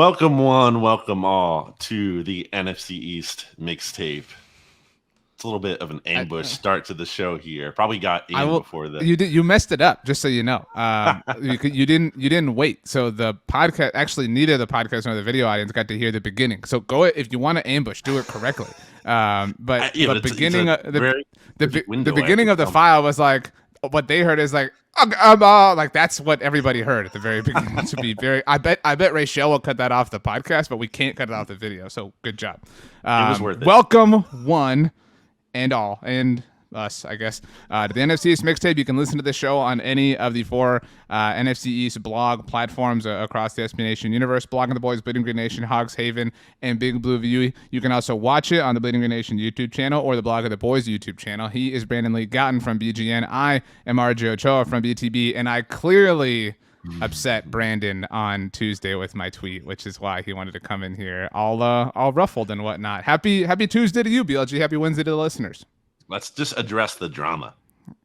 Welcome all to the NFC East Mixtape. It's a little bit of an ambush start to the show here. Probably got in before the. You messed it up, just so you know. You didn't wait. So the podcast, actually, neither the podcast nor the video audience got to hear the beginning. So go if you want to ambush, do it correctly. But the beginning of the beginning of the file was like, what they heard is like, like that's what everybody heard at the very beginning. To be very, I bet Rachel will cut that off the podcast, but we can't cut it off the video. So good job. It was worth it. Welcome one and all, and us, I guess, to the NFC East Mixtape. You can listen to the show on any of the four NFC East blog platforms across the SB Nation universe: Blogging the Boys, Bleeding Green Nation, Hogs Haven, and Big Blue View. You can also watch it on the Bleeding Green Nation YouTube channel or the Blog of the Boys YouTube channel. He is Brandon Lee Gowton from BGN. I am RJ Ochoa from BTB, and I clearly upset Brandon on Tuesday with my tweet, which is why he wanted to come in here all ruffled and whatnot. Happy Tuesday to you, BLG. Happy Wednesday to the listeners. Let's just address the drama.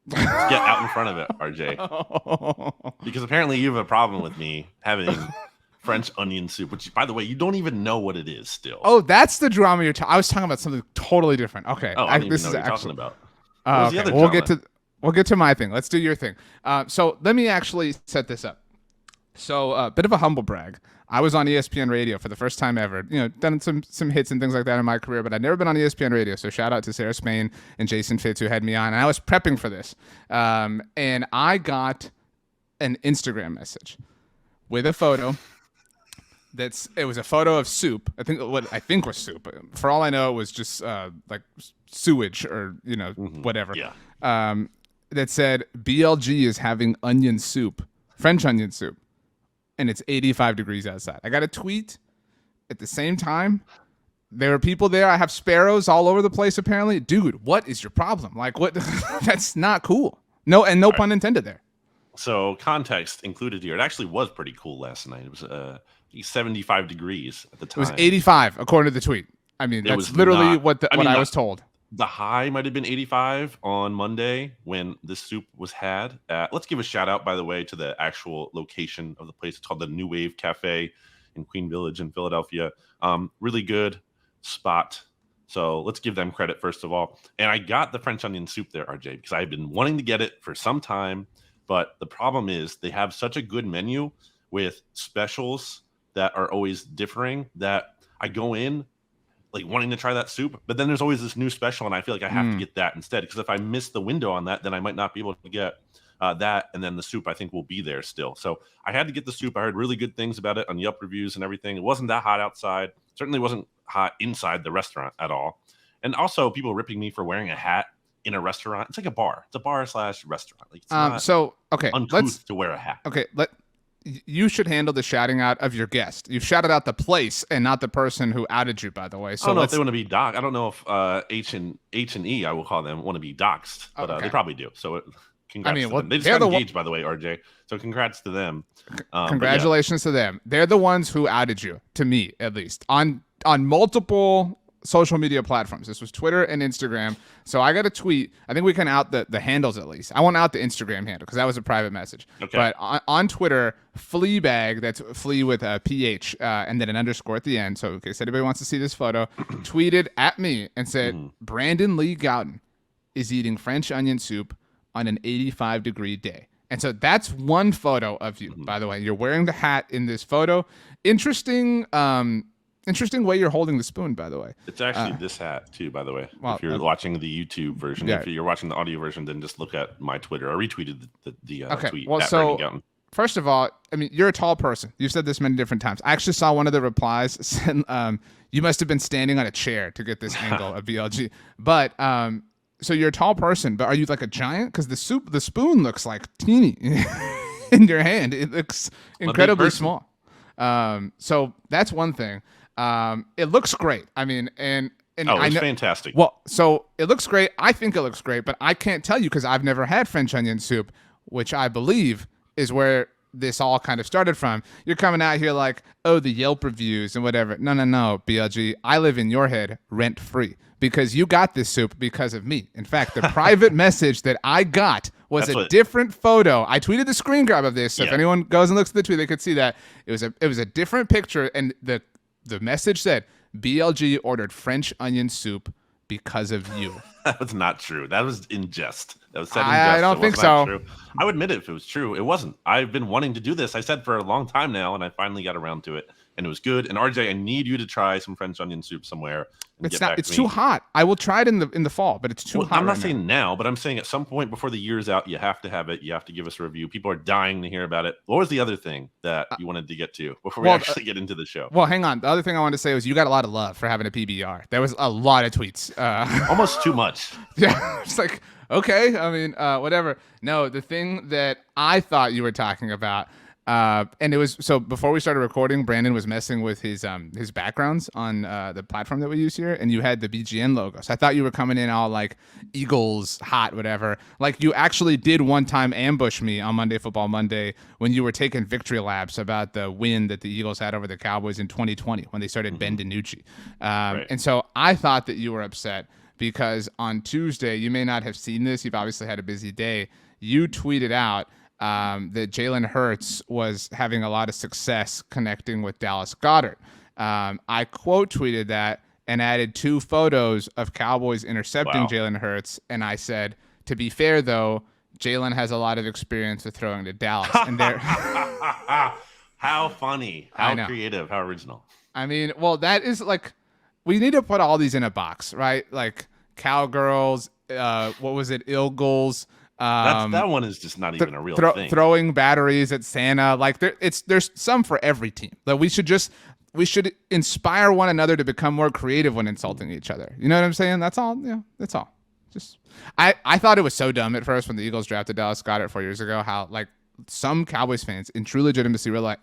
Let's get out in front of it, RJ. Because apparently you have a problem with me having French onion soup, which, by the way, you don't even know what it is still. Oh, that's the drama you're talking. I was talking about something totally different. Okay. Oh, I don't even know what you're talking about. What was the other drama? We'll get to my thing. Let's do your thing. So let me actually set this up. So a bit of a humble brag. I was on ESPN Radio for the first time ever. Done some hits and things like that in my career, but I'd never been on ESPN Radio. So shout out to Sarah Spain and Jason Fitz who had me on. And I was prepping for this, and I got an Instagram message with a photo. It was a photo of soup. I think was soup. For all I know, it was just like sewage or whatever. Yeah. That said BLG is having onion soup, French onion soup. And it's 85 degrees outside. I got a tweet at the same time. There were people there. I have sparrows all over the place, apparently. Dude, what is your problem? Like, what? That's not cool. No pun intended there. So context included here. It actually was pretty cool last night. It was 75 degrees at the time. It was 85, according to the tweet. I mean, that's literally what I was told. The high might have been 85 on Monday when this soup was had. Let's give a shout out, by the way, to the actual location of the place. It's called the New Wave Cafe in Queen Village in Philadelphia. Really good spot. So let's give them credit, first of all. And I got the French onion soup there, RJ, because I've been wanting to get it for some time. But the problem is they have such a good menu with specials that are always differing that I go in like wanting to try that soup, but then there's always this new special, and I feel like I have to get that instead, because if I miss the window on that, then I might not be able to get that, and then the soup I think will be there still. So I had to get the soup. I heard really good things about it on Yelp reviews and everything. It wasn't that hot outside. Certainly wasn't hot inside the restaurant at all. And also people ripping me for wearing a hat in a restaurant. It's like a bar. It's a bar / restaurant. Like, it's not uncouth to wear a hat. Okay, you should handle the shouting out of your guest. You've shouted out the place and not the person who outed you, by the way. So I don't know if they want to be doxxed. I don't know if H and E, I will call them, want to be doxxed, but they probably do. So congrats to them. They just got engaged, by the way, RJ. So congrats to them. Congratulations to them. They're the ones who outed you, to me at least, on multiple social media platforms. This was Twitter and Instagram. So I got a tweet. I think we can out the handles at least. I want out the Instagram handle because that was a private message. Okay. But on Twitter, Fleabag, that's Flea with a PH and then an underscore at the end. So in case anybody wants to see this photo, tweeted at me and said, Brandon Lee Gowton is eating French onion soup on an 85-degree day. And so that's one photo of you, by the way. You're wearing the hat in this photo. Interesting way you're holding the spoon, by the way. It's actually this hat, too, by the way. Well, if you're watching the YouTube version. If you're watching the audio version, then just look at my Twitter. I retweeted the tweet. Well, so, first of all, I mean, you're a tall person. You've said this many different times. I actually saw one of the replies said, you must have been standing on a chair to get this angle of BLG. But, so you're a tall person, but are you like a giant? Because the spoon looks like teeny in your hand. It looks incredibly small. So that's one thing. It looks great. I mean, and it's fantastic. Well, so it looks great. I think it looks great, but I can't tell you because I've never had French onion soup, which I believe is where this all kind of started from. You're coming out here like, oh, the Yelp reviews and whatever. No, BLG. I live in your head rent free because you got this soup because of me. In fact, the private message that I got was different photo. I tweeted the screen grab of this. So if anyone goes and looks at the tweet, they could see that it was a different picture. And the message said, BLG ordered French onion soup because of you. That was not true. That was in jest. That was said in jest. I don't think so. True. I would admit it if it was true. It wasn't. I've been wanting to do this. I said for a long time now, and I finally got around to it, and it was good. And RJ, I need you to try some French onion soup somewhere. It's too hot. I will try it in the fall, but it's too hot. I'm not saying now, but I'm saying at some point before the year's out, you have to have it. You have to give us a review. People are dying to hear about it. What was the other thing that you wanted to get to before we actually get into the show? Well, hang on. The other thing I wanted to say was you got a lot of love for having a PBR. There was a lot of tweets. Almost too much. Yeah, it's like, okay. I mean, whatever. No, the thing that I thought you were talking about, and it was so before we started recording, Brandon was messing with his backgrounds on the platform that we use here, and you had the BGN logo. So I thought you were coming in all like Eagles hot, whatever. Like you actually did one time ambush me on Monday Football Monday when you were taking victory laps about the win that the Eagles had over the Cowboys in 2020 when they started Ben DiNucci. Right. And so I thought that you were upset because on Tuesday, you may not have seen this. You've obviously had a busy day. You tweeted out that Jalen Hurts was having a lot of success connecting with Dallas Goedert. I quote tweeted that and added 2 photos of Cowboys intercepting Jalen Hurts. And I said, to be fair, though, Jalen has a lot of experience with throwing to Dallas. And how funny, how creative, how original. I mean, well, that is like, we need to put all these in a box, right? Like Cowgirls, what was it? Ilgles. That one is just not even a real thing. Throwing batteries at Santa. Like there's some for every team. Like we should inspire one another to become more creative when insulting each other. You know what I'm saying? That's all. Yeah, that's all. Just I thought it was so dumb at first when the Eagles drafted Dallas Goedert 4 years ago, how like some Cowboys fans in true legitimacy were like,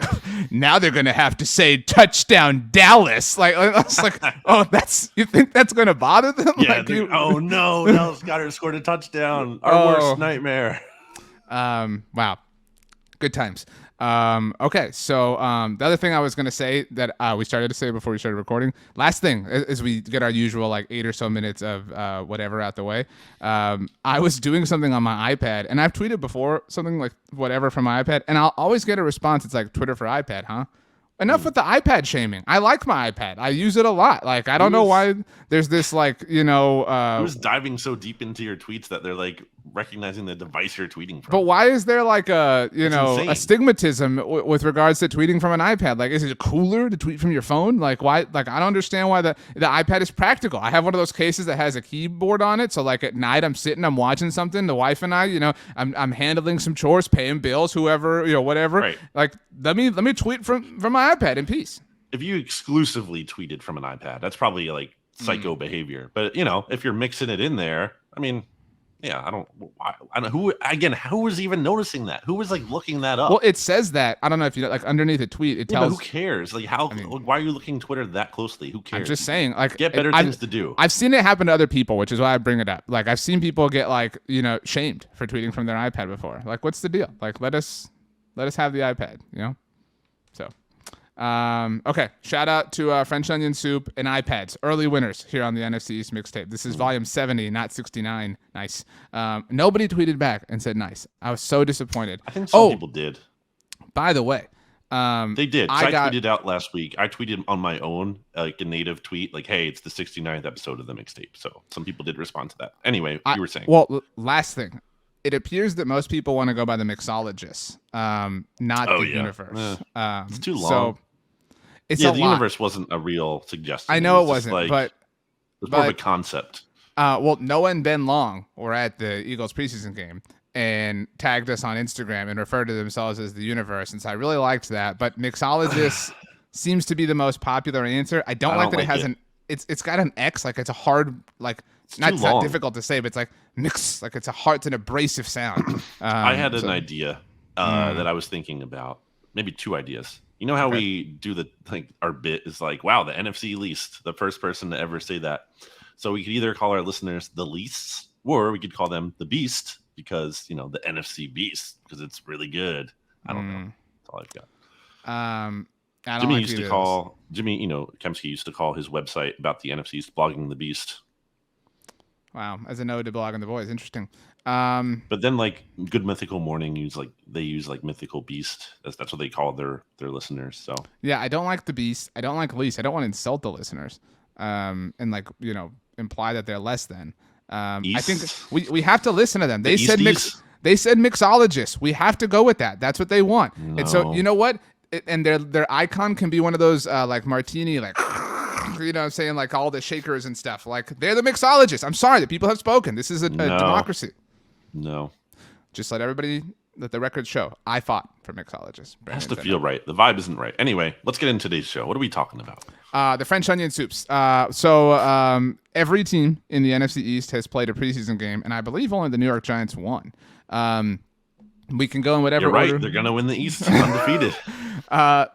now they're going to have to say touchdown Dallas. Like, I was like, oh, you think that's going to bother them? Yeah. Like, oh no, Dallas Goedert scored a touchdown. Our worst nightmare. Wow. Good times. Okay. So, the other thing I was going to say that, we started to say before we started recording, last thing as we get our usual like 8 or so minutes of, whatever out the way. I was doing something on my iPad and I've tweeted before something like whatever from my iPad and I'll always get a response. It's like Twitter for iPad, huh? Enough with the iPad shaming. I like my iPad. I use it a lot. Like, I don't know why there's this like, who's diving so deep into your tweets that they're like recognizing the device you're tweeting from. But why is there like a stigmatism with regards to tweeting from an iPad? Like, is it cooler to tweet from your phone? Like, why? Like, I don't understand why the iPad is practical. I have one of those cases that has a keyboard on it. So like at night I'm watching something, the wife and I, I'm handling some chores, paying bills, whoever, whatever. Right. Like, let me tweet from my iPad in peace. If you exclusively tweeted from an iPad, that's probably like psycho behavior. But if you're mixing it in there, I mean, yeah, I don't know who was even noticing that? Who was like looking that up? Well, it says that. I don't know if you like underneath a tweet, it tells. But who cares? Like why are you looking Twitter that closely? Who cares? I'm just saying, like, get better things to do. I've seen it happen to other people, which is why I bring it up. Like, I've seen people get like, shamed for tweeting from their iPad before. Like, what's the deal? Like, let us have the iPad, So, okay. Shout out to French Onion Soup and iPads, early winners here on the NFC East Mixtape. This is volume 70, not 69. Nice. Nobody tweeted back and said nice. I was so disappointed. I think some people did. By the way, they did. I tweeted out last week. I tweeted on my own, like a native tweet, like, hey, it's the 69th episode of the mixtape. So some people did respond to that. Anyway, you were saying. Well, last thing. It appears that most people want to go by the mixologists, not the universe. It's too long. So it's the universe wasn't a real suggestion. I know it wasn't, but it was more of a concept. Well, Noah and Ben Long were at the Eagles preseason game and tagged us on Instagram and referred to themselves as the universe, and so I really liked that. But mixologist seems to be the most popular answer. I don't like that it has it's got an X, like it's a hard like. It's not difficult to say, but it's like mix, like it's an abrasive sound. I had an idea that I was thinking about, maybe 2 ideas. You know how we do our bit is like, wow, the NFC least, the first person to ever say that. So we could either call our listeners the leasts, or we could call them the beast because, the NFC beast, because it's really good. I don't know. all I've got. I don't like either of those. Jimmy, Kemsky used to call his website about the NFC East Blogging the Beast. Wow, as a node to Blog on the Boys, interesting. But then like Good Mythical Morning use Mythical Beast. That's what they call their listeners. So yeah, I don't like the Beast. I don't like Least. I don't want to insult the listeners, and imply that they're less than. I think we have to listen to them. They said mixologists. We have to go with that. That's what they want. No. And so you know what? And their icon can be one of those like martini, like I'm saying, like all the shakers and stuff. Like they're the mixologists. I'm sorry, the people have spoken. This is a democracy. No. Just let the records show. I fought for mixologists. It has to feel right. The vibe isn't right. Anyway, let's get into today's show. What are we talking about? The French onion soups. So every team in the NFC East has played a preseason game, and I believe only the New York Giants won. We can go in whatever You're right. order. They're going to win the East undefeated.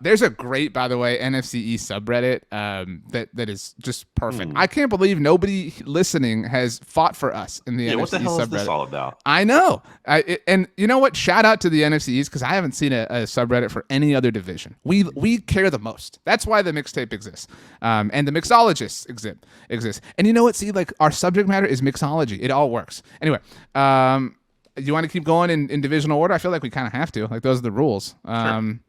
There's a great, by the way, NFC East subreddit that is just perfect. I can't believe nobody listening has fought for us in the NFC what the hell East is subreddit. this all about? I know. And you know what? Shout out to the NFC East, because I haven't seen a subreddit for any other division. We care the most. That's why the mixtape exists. And the mixologists exist. And you know what? See, like our subject matter is mixology. It all works. Anyway, you want to keep going in divisional order? I feel like we kind of have to. Like those are the rules. Sure.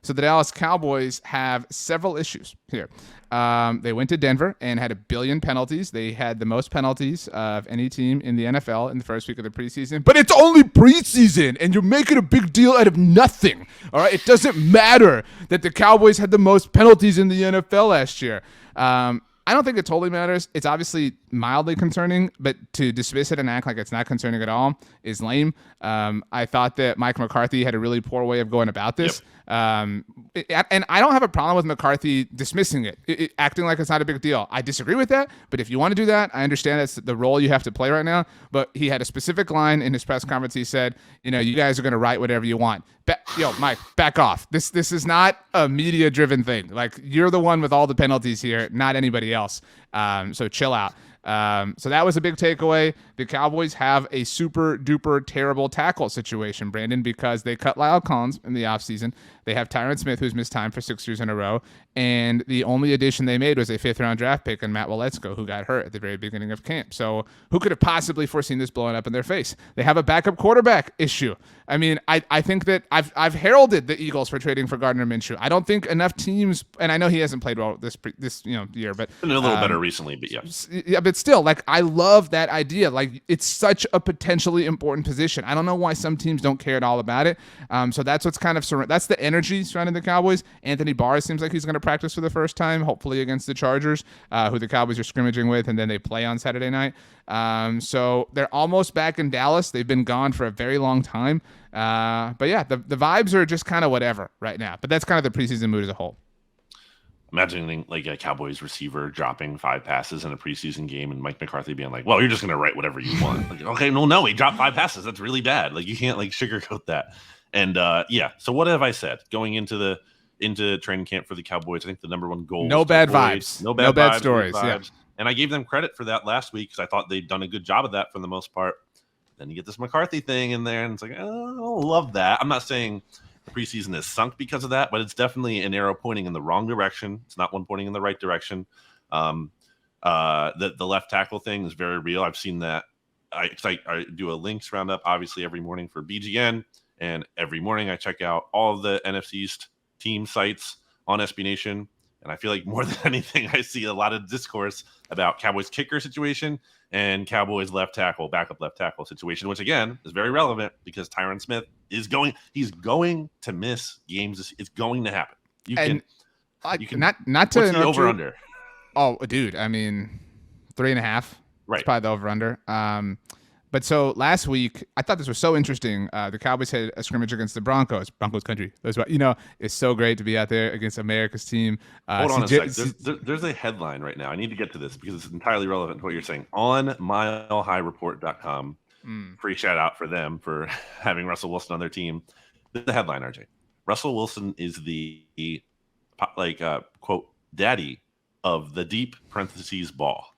So the Dallas Cowboys have several issues here. They went to Denver and had 1 billion penalties. They had the most penalties of any team in the NFL in the first week of the preseason. But it's only preseason, and you're making a big deal out of nothing. All right, it doesn't matter that the Cowboys had the most penalties in the NFL last year. I don't think it totally matters. It's obviously mildly concerning, but to dismiss it and act like it's not concerning at all is lame. I thought that Mike McCarthy had a really poor way of going about this. Yep. And I don't have a problem with McCarthy dismissing it, acting like it's not a big deal. I disagree with that, but if you want to do that, I understand that's the role you have to play right now. But he had a specific line in his press conference. He said, you guys are going to write whatever you want. Mike, back off. This is not a media-driven thing. Like, you're the one with all the penalties here, not anybody else. So chill out. So that was a big takeaway. The Cowboys have a super duper terrible tackle situation, Brandon, because they cut Lyle Collins in the offseason. They have Tyron Smith, who's missed time for 6 years in a row. And the only addition they made was a 5th-round draft pick in Matt Waletzko, who got hurt at the very beginning of camp. So who could have possibly foreseen this blowing up in their face? They have a backup quarterback issue. I mean, I think that I've heralded the Eagles for trading for Gardner Minshew. I don't think enough teams, and I know he hasn't played well this year, but been a little better recently, but yeah. Yeah, but still, like, I love that idea. Like, it's such a potentially important position. I don't know why some teams don't care at all about it. So that's what's kind of that's the energy surrounding the Cowboys. Anthony Barr seems like he's going to practice for the first time, hopefully against the Chargers, who the Cowboys are scrimmaging with, and then they play on Saturday night. So they're almost back in Dallas. They've been gone for a very long time. But yeah, the vibes are just kind of whatever right now. But that's kind of the preseason mood as a whole. Imagining like a Cowboys receiver dropping 5 passes in a preseason game and Mike McCarthy being like, well, you're just going to write whatever you want. Like, okay, no, he dropped 5 passes. That's really bad. Like, you can't like sugarcoat that. And yeah, so what have I said going into training camp for the Cowboys? I think the number one goal no bad vibes. No bad stories. Yeah. And I gave them credit for that last week because I thought they'd done a good job of that for the most part. Then you get this McCarthy thing in there, and it's like, oh, I love that. I'm not saying the preseason is sunk because of that, but it's definitely an arrow pointing in the wrong direction. It's not one pointing in the right direction. The left tackle thing is very real. I've seen that. I do a links roundup, obviously, every morning for BGN, and every morning I check out all of the NFC East team sites on SB Nation. And I feel like more than anything, I see a lot of discourse about Cowboys kicker situation and Cowboys backup left tackle situation, which again is very relevant because Tyron Smith he's going to miss games. It's going to happen. You can not to interrupt over under. Oh, dude, I mean 3.5. Right. It's probably the over under. But so last week, I thought this was so interesting. The Cowboys had a scrimmage against the Broncos country. It's so great to be out there against America's team. Hold on a sec. There's a headline right now. I need to get to this because it's entirely relevant to what you're saying. On milehighreport.com, free shout out for them for having Russell Wilson on their team. The headline, RJ. Russell Wilson is the quote daddy of the deep parentheses ball.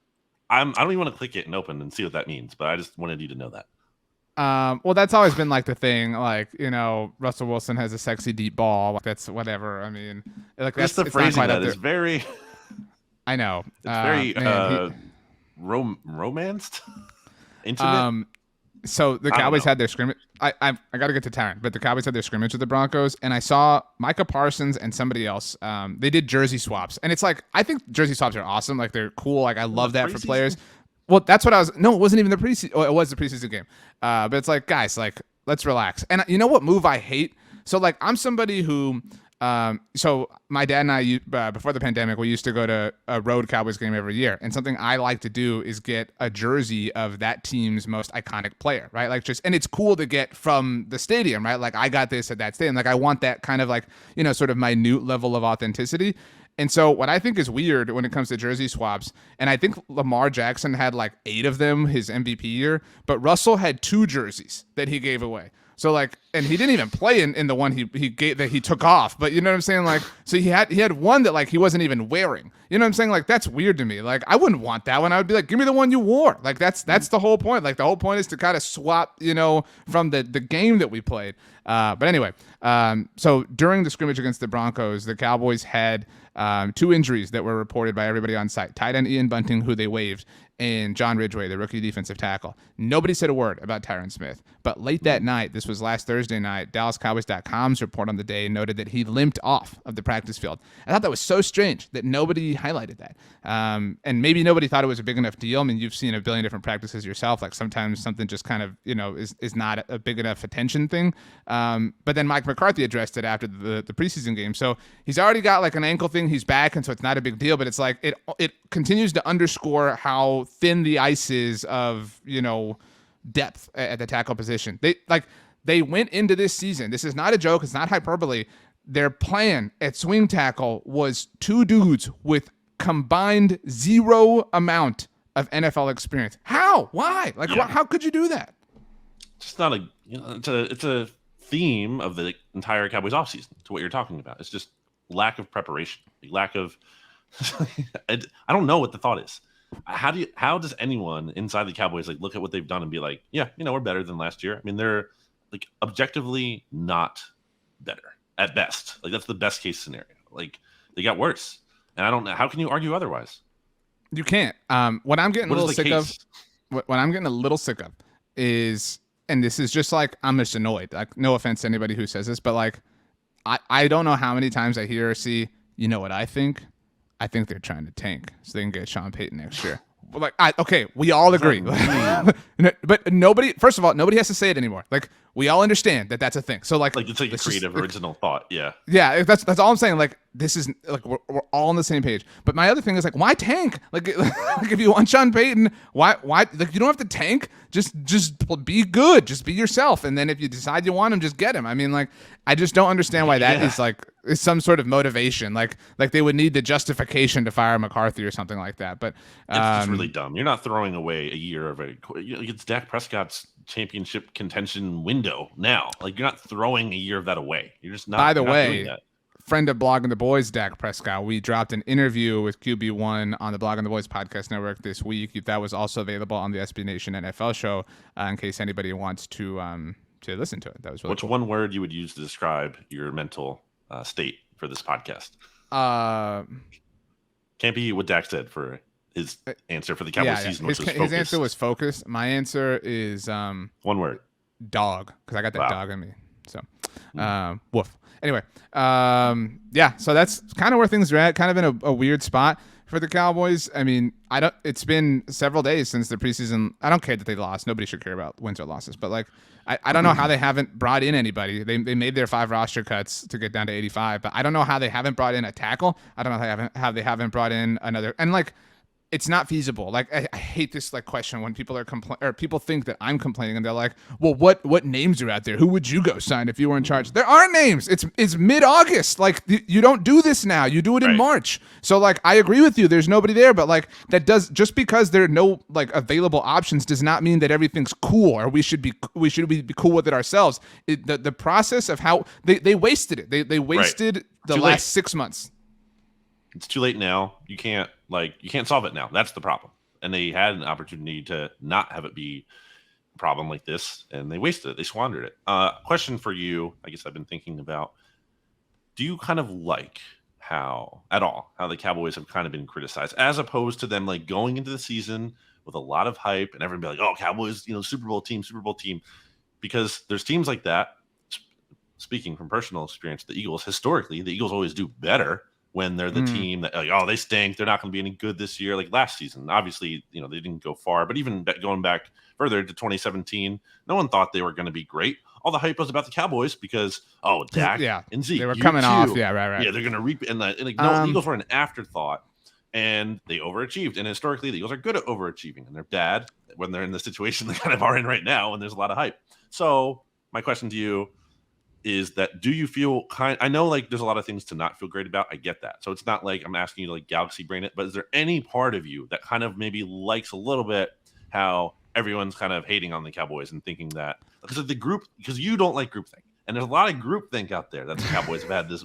I don't even want to click it and open and see what that means, but I just wanted you to know that. Well, that's always been like the thing. Like, Russell Wilson has a sexy deep ball. Like, that's whatever. I mean, like Just that's the it's not phrasing quite up that there. is very, I know. it's very Man, romanced, intimate. So the I don't Cowboys know. had their scrimmage. I got to get to Taryn, but the Cowboys had their scrimmage with the Broncos, and I saw Micah Parsons and somebody else. They did jersey swaps, and it's like I think jersey swaps are awesome. Like they're cool. Like I love that for Preseason? players. Well, that's what I was. No, it wasn't even the preseason. Oh, it was the preseason game. But it's like, guys, like let's relax. And you know what move I hate? So like I'm somebody who. So my dad and I, before the pandemic, we used to go to a road Cowboys game every year. And something I like to do is get a jersey of that team's most iconic player, right? Like and it's cool to get from the stadium, right? Like I got this at that stadium. Like I want that kind of like, sort of minute level of authenticity. And so what I think is weird when it comes to jersey swaps, and I think Lamar Jackson had like 8 of them his MVP year, but Russell had 2 jerseys that he gave away. So like, and he didn't even play in the one he gave that he took off. But you know what I'm saying? Like, so he had one that like he wasn't even wearing. You know what I'm saying? Like that's weird to me. Like I wouldn't want that one. I would be like, give me the one you wore. Like that's the whole point. Like the whole point is to kind of swap, from the game that we played. But anyway, so during the scrimmage against the Broncos, the Cowboys had 2 injuries that were reported by everybody on site. Tight end Ian Bunting, who they waived, and John Ridgway, the rookie defensive tackle. Nobody said a word about Tyron Smith. But late that night, this was last Thursday night, DallasCowboys.com's report on the day noted that he limped off of the practice field. I thought that was so strange that nobody highlighted that. And maybe nobody thought it was a big enough deal. I mean, you've seen a billion different practices yourself. Like sometimes something just kind of, is not a big enough attention thing. But then Mike McCarthy addressed it after the preseason game. So he's already got like an ankle thing. He's back, and so it's not a big deal. But it's like it continues to underscore how thin the ice is of, depth at the tackle position. They went into this season. This is not a joke. It's not hyperbole. Their plan at swing tackle was 2 dudes with combined 0 amount of NFL experience. How? Why? Like, how could you do that? Just not it's a theme of the entire Cowboys offseason to what you're talking about. It's just lack of preparation, lack of. I don't know what the thought is. How does anyone inside the Cowboys like look at what they've done and be like, yeah, we're better than last year? I mean, they're like objectively not better at best. Like that's the best case scenario. Like they got worse, and I don't know how can you argue otherwise. You can't. What I'm getting a little sick of, what I'm getting a little sick of is, and this is just like I'm just annoyed. Like no offense to anybody who says this, but like I don't know how many times I hear or see. You know what I think? I think they're trying to tank so they can get Sean Payton next year. Like, okay, we all agree. But nobody, first of all, nobody has to say it anymore. Like, we all understand that that's a thing. So, like it's like a creative, original thought. Yeah. Yeah, that's all I'm saying. Like, this is, like, we're all on the same page. But my other thing is, like, why tank? Like, if you want Sean Payton, why, like, you don't have to tank. Just be good. Just be yourself. And then if you decide you want him, just get him. I mean, like, I just don't understand why that is some sort of motivation. Like they would need the justification to fire McCarthy or something like that. But it's just really dumb. You're not throwing away a year of it's Dak Prescott's championship contention window now. Like you're not throwing a year of that away. You're just not. By the way, doing that. Friend of Blogging the Boys, Dak Prescott, we dropped an interview with QB1 on the Blogging the Boys podcast network this week. That was also available on the SB Nation NFL show in case anybody wants to listen to it. That was really What's cool. one word you would use to describe your mental state for this podcast? Can't be what Dak said for his answer for the Cowboys season, which was his answer was focused. My answer is one word. Dog, because I got that dog in me. So, woof. Anyway, so that's kind of where things are at. Kind of in a weird spot for the Cowboys. I mean, it's been several days since the preseason. I don't care that they lost. Nobody should care about wins or losses. But like, I don't know how they haven't brought in anybody. They made their 5 roster cuts to get down to 85. But I don't know how they haven't brought in a tackle. I don't know how they haven't brought in another. And like, it's not feasible. Like I hate this like question when people are people think that I'm complaining and they're like, well, what names are out there? Who would you go sign if you were in charge? There aren't names. It's mid-August. Like you don't do this now. You do it in March. So like I agree with you. There's nobody there, but like just because there are no like available options does not mean that everything's cool or we should be cool with it ourselves. The process of how they wasted it. They wasted the last 6 months. It's too late now. You can't solve it now. That's the problem. And they had an opportunity to not have it be problem like this, and they wasted it. They squandered it. Question for you, I guess I've been thinking about, do you kind of like how the Cowboys have kind of been criticized, as opposed to them like going into the season with a lot of hype and everyone be like, oh, Cowboys, Super Bowl team, because there's teams like that. Speaking from personal experience, the Eagles always do better when they're the team that, like, oh, they stink, they're not going to be any good this year. Like last season, obviously, they didn't go far, but even going back further to 2017, no one thought they were going to be great. All the hype was about the Cowboys because, oh, Dak and Zeke, they were coming off. Yeah, right. Yeah, they're going to reap. And the Eagles were an afterthought, and they overachieved. And historically, the Eagles are good at overachieving, and they're bad when they're in the situation they kind of are in right now, and there's a lot of hype. So my question to you is that, do you feel I know like there's a lot of things to not feel great about. I get that. So it's not like I'm asking you to like galaxy brain it, but is there any part of you that kind of maybe likes a little bit how everyone's kind of hating on the Cowboys and thinking that because you don't like groupthink, and there's a lot of groupthink out there that the Cowboys have had this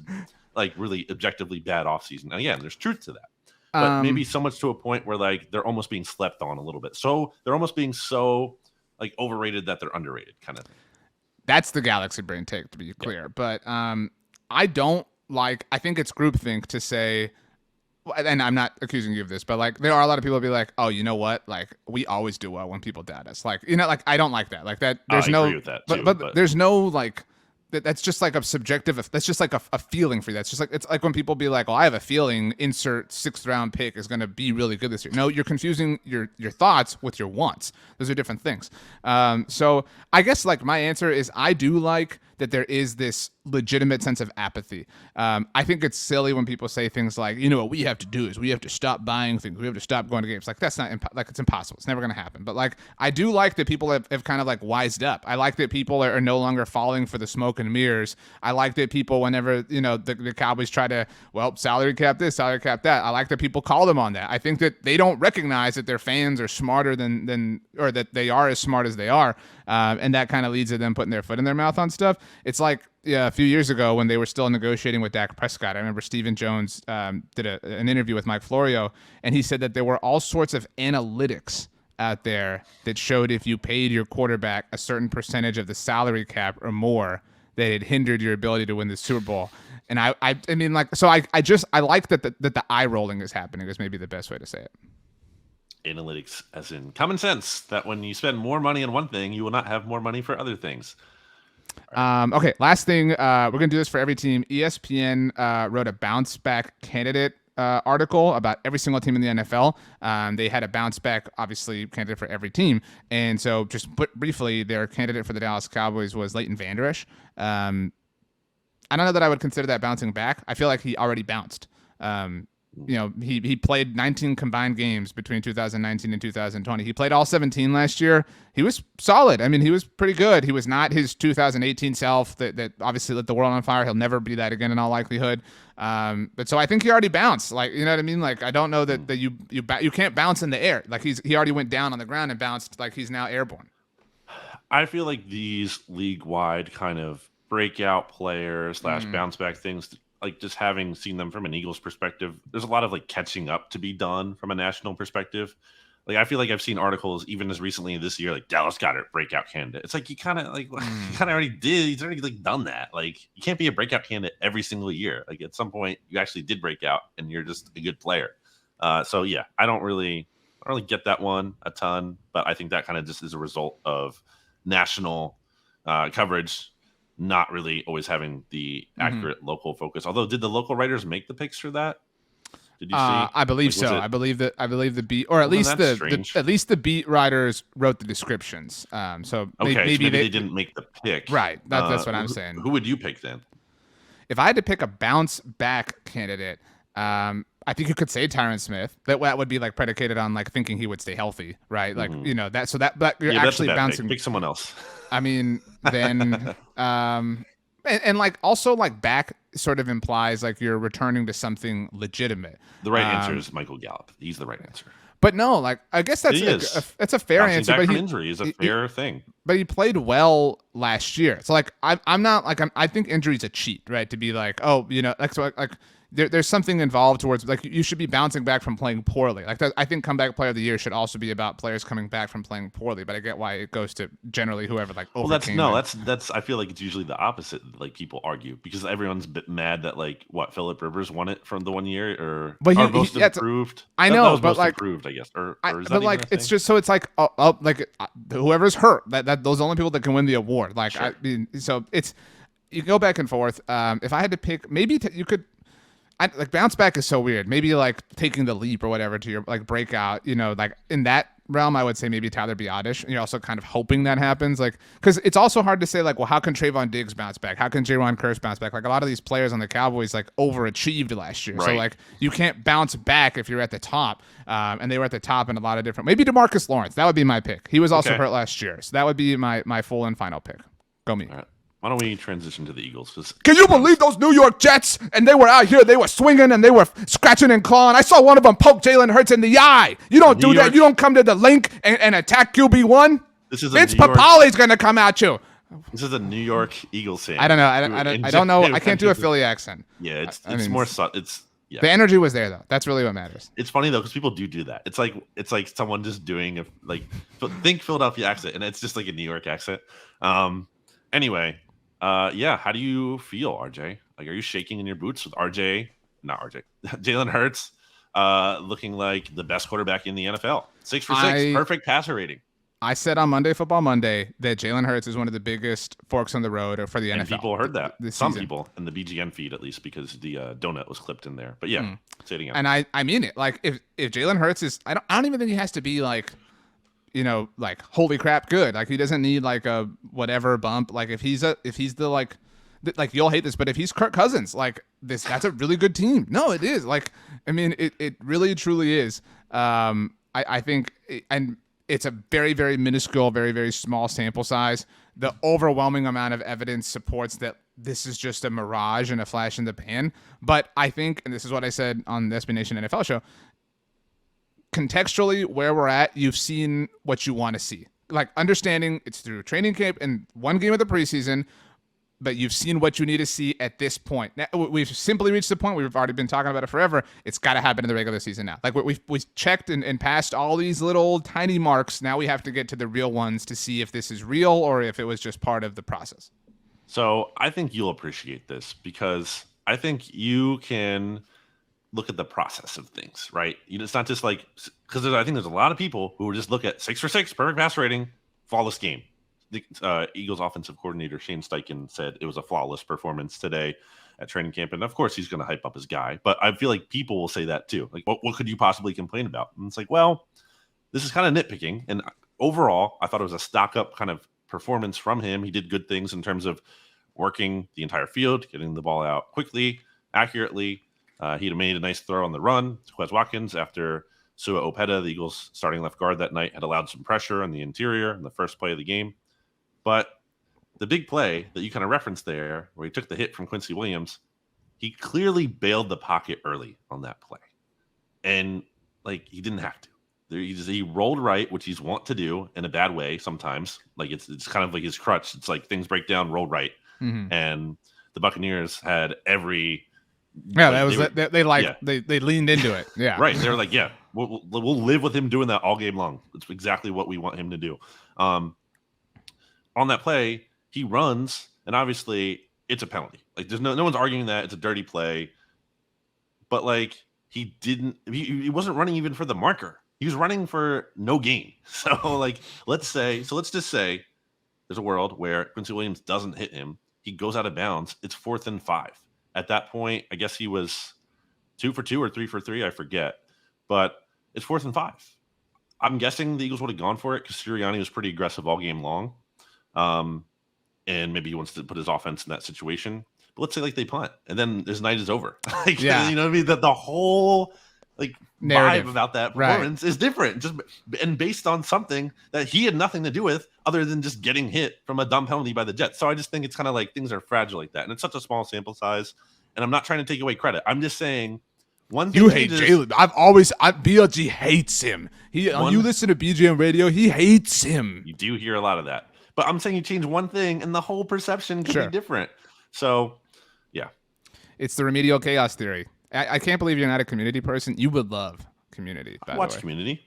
like really objectively bad offseason. And again, there's truth to that, but maybe so much to a point where like they're almost being slept on a little bit. So they're almost being so like overrated that they're underrated kind of thing. That's the galaxy brain take, to be clear. But I think it's groupthink to say, and I'm not accusing you of this, but like there are a lot of people who be like, oh, you know what? Like we always do well when people doubt us. Like, like I don't like that. Like that there's I agree with that too, but there's no like that's just like a subjective, that's just like a feeling for you. That's just like, it's like when people be like, oh, I have a feeling insert 6th round pick is going to be really good this year. No, you're confusing your thoughts with your wants. Those are different things. So I guess like my answer is I do like that there is this legitimate sense of apathy. I think it's silly when people say things like, what we have to do is we have to stop buying things. We have to stop going to games. Like that's not like it's impossible. It's never going to happen. But like I do like that people have kind of like wised up. I like that people are no longer falling for the smoke and mirrors. I like that people, whenever the Cowboys try to salary cap this, salary cap that, I like that people call them on that. I think that they don't recognize that their fans are smarter than or that they are as smart as they are, and that kind of leads to them putting their foot in their mouth on stuff. It's like a few years ago when they were still negotiating with Dak Prescott. I remember Stephen Jones did an interview with Mike Florio, and he said that there were all sorts of analytics out there that showed if you paid your quarterback a certain percentage of the salary cap or more, that it hindered your ability to win the Super Bowl. And I mean, like, so I like that the eye rolling is happening is maybe the best way to say it. Analytics as in common sense, that when you spend more money on one thing, you will not have more money for other things. Okay, last thing. We're going to do this for every team. ESPN wrote a bounce back candidate article about every single team in the NFL. They had a bounce back, obviously, candidate for every team. And so just briefly, their candidate for the Dallas Cowboys was Leighton Vander Esch. I don't know that I would consider that bouncing back. I feel like he already bounced. He played 19 combined games between 2019 and 2020. He played all 17 last year. He was solid. I mean, he was pretty good. He was not his 2018 self that obviously lit the world on fire. He'll never be that again in all likelihood. But so I think he already bounced. Like, you know what I mean? Like, I don't know that you can't bounce in the air. Like he already went down on the ground and bounced. Like he's now airborne. I feel like these league-wide kind of breakout players / bounce back things, like just having seen them from an Eagles perspective, there's a lot of like catching up to be done from a national perspective. Like I feel like I've seen articles even as recently this year, like Dallas Goedert breakout candidate. It's like you kind of already did. He's already like done that. Like you can't be a breakout candidate every single year. Like at some point you actually did break out and you're just a good player. So yeah, I don't really get that one a ton, but I think that kind of just is a result of national coverage not really always having the accurate local focus. Although, did the local writers make the picks for that? Did you see? I believe so. I believe the beat, or at least the beat writers wrote the descriptions. So maybe they didn't make the pick. Right. That's what I'm saying. Who would you pick then? If I had to pick a bounce back candidate, I think you could say Tyron Smith. That would be like predicated on like thinking he would stay healthy, right? Like that. So that you're actually bouncing. Pick someone else. I mean, then, and like also like back sort of implies like you're returning to something legitimate. The right answer is Michael Gallup. He's the right answer. But no, like I guess that's a fair Bouncing answer. Back but from injury is a fair thing. But he played well last year. So like I'm not like I think injury's a cheat, right? To be like, oh, like so like there's something involved towards like you should be bouncing back from playing poorly. Like I think comeback player of the year should also be about players coming back from playing poorly. But I get why it goes to generally whoever like overcame. That's I feel like it's usually the opposite. Like people argue because everyone's a bit mad that like what Phillip Rivers won it from the 1 year or most improved. I know, that was but most like improved, I guess. Or is but that like it's just so it's like whoever's hurt that those are the only people that can win the award. Like sure. I mean, so it's you go back and forth. If I had to pick, maybe you could. Like bounce back is so weird. Maybe like taking the leap or whatever to your like breakout, like in that realm, I would say maybe Tyler Biadasz. You're also kind of hoping that happens, like because it's also hard to say like, well, how can Trayvon Diggs bounce back? How can Jaron Kearse bounce back? Like a lot of these players on the Cowboys like overachieved last year, so like you can't bounce back if you're at the top. And they were at the top in a lot of different. Maybe DeMarcus Lawrence. That would be my pick. He was also hurt last year, so that would be my full and final pick. Go me. All right. Why don't we transition to the Eagles? Can you believe those New York Jets? And they were out here. They were swinging and they were scratching and clawing. I saw one of them poke Jalen Hurts in the eye. You don't do that. You don't come to the link and attack QB1. Vince Papali's going to come at you. This is a New York Eagles fan. I don't know. I don't know. I can't do a Philly accent. Yeah, it's more subtle. Yeah. The energy was there though. That's really what matters. It's funny though because people do that. It's like someone just doing think Philadelphia accent and it's just like a New York accent. Anyway. How do you feel, RJ? Like, are you shaking in your boots with Jalen Hurts, looking like the best quarterback in the NFL? 6 for 6, perfect passer rating. I said on Monday Football Monday that Jalen Hurts is one of the biggest forks on the road for the NFL. And people heard that. Some people in the BGN feed, at least, because the donut was clipped in there. But yeah, say it again. And I mean it. Like, if Jalen Hurts is, I don't even think he has to be like, like holy crap good. Like he doesn't need like a whatever bump. Like if he's the like you'll hate this, but if he's Kirk Cousins, like that's a really good team. No, it is. Like I mean, it really truly is. I think, and it's a very very minuscule, very very small sample size. The overwhelming amount of evidence supports that this is just a mirage and a flash in the pan. But I think, and this is what I said on the SB Nation NFL show. Contextually, where we're at, you've seen what you want to see. Like understanding it's through training camp and one game of the preseason, but you've seen what you need to see at this point. Now, we've simply reached the point we've already been talking about it forever. It's got to happen in the regular season now. Like we've checked and passed all these little tiny marks. Now we have to get to the real ones to see if this is real or if it was just part of the process. So I think you'll appreciate this because I think you can look at the process of things, right? It's not just like, because I think there's a lot of people who just look at 6 for 6, perfect pass rating, flawless game. The Eagles offensive coordinator Shane Steichen said it was a flawless performance today at training camp. And of course he's going to hype up his guy, but I feel like people will say that too. Like, what could you possibly complain about? And it's like, well, this is kind of nitpicking. And overall, I thought it was a stock up kind of performance from him. He did good things in terms of working the entire field, getting the ball out quickly, accurately. He had made a nice throw on the run to Quez Watkins after Sua Opeta, the Eagles' starting left guard that night, had allowed some pressure on the interior in the first play of the game. But the big play that you kind of referenced there, where he took the hit from Quincy Williams, he clearly bailed the pocket early on that play. And, like, he didn't have to. He rolled right, which he's wont to do in a bad way sometimes. Like, it's kind of like his crutch. It's like things break down, roll right. Mm-hmm. And the Buccaneers had every... Yeah, they leaned into it. Yeah, right. They were like, yeah, we'll live with him doing that all game long. It's exactly what we want him to do. On that play, he runs, and obviously it's a penalty. Like there's no one's arguing that it's a dirty play, but like he wasn't running even for the marker. He was running for no gain. So like let's just say there's a world where Quincy Williams doesn't hit him. He goes out of bounds. It's 4th and 5. At that point, I guess he was 2 for 2 or 3 for 3. I forget. But it's 4th and 5. I'm guessing the Eagles would have gone for it because Sirianni was pretty aggressive all game long. And maybe he wants to put his offense in that situation. But let's say like they punt and then his night is over. Like, yeah. You know what I mean? That the whole like narrative vibe about that performance is different. Just and based on something that he had nothing to do with other than just getting hit from a dumb penalty by the Jets. So I just think it's kind of like things are fragile like that. And it's such a small sample size. And I'm not trying to take away credit. I'm just saying one thing. You hate Jalen. BLG hates him. You listen to BGM radio, he hates him. You do hear a lot of that. But I'm saying you change one thing and the whole perception could be different. So, yeah. It's the remedial chaos theory. I can't believe you're not a Community person. You would love Community, by the Watch way. Community.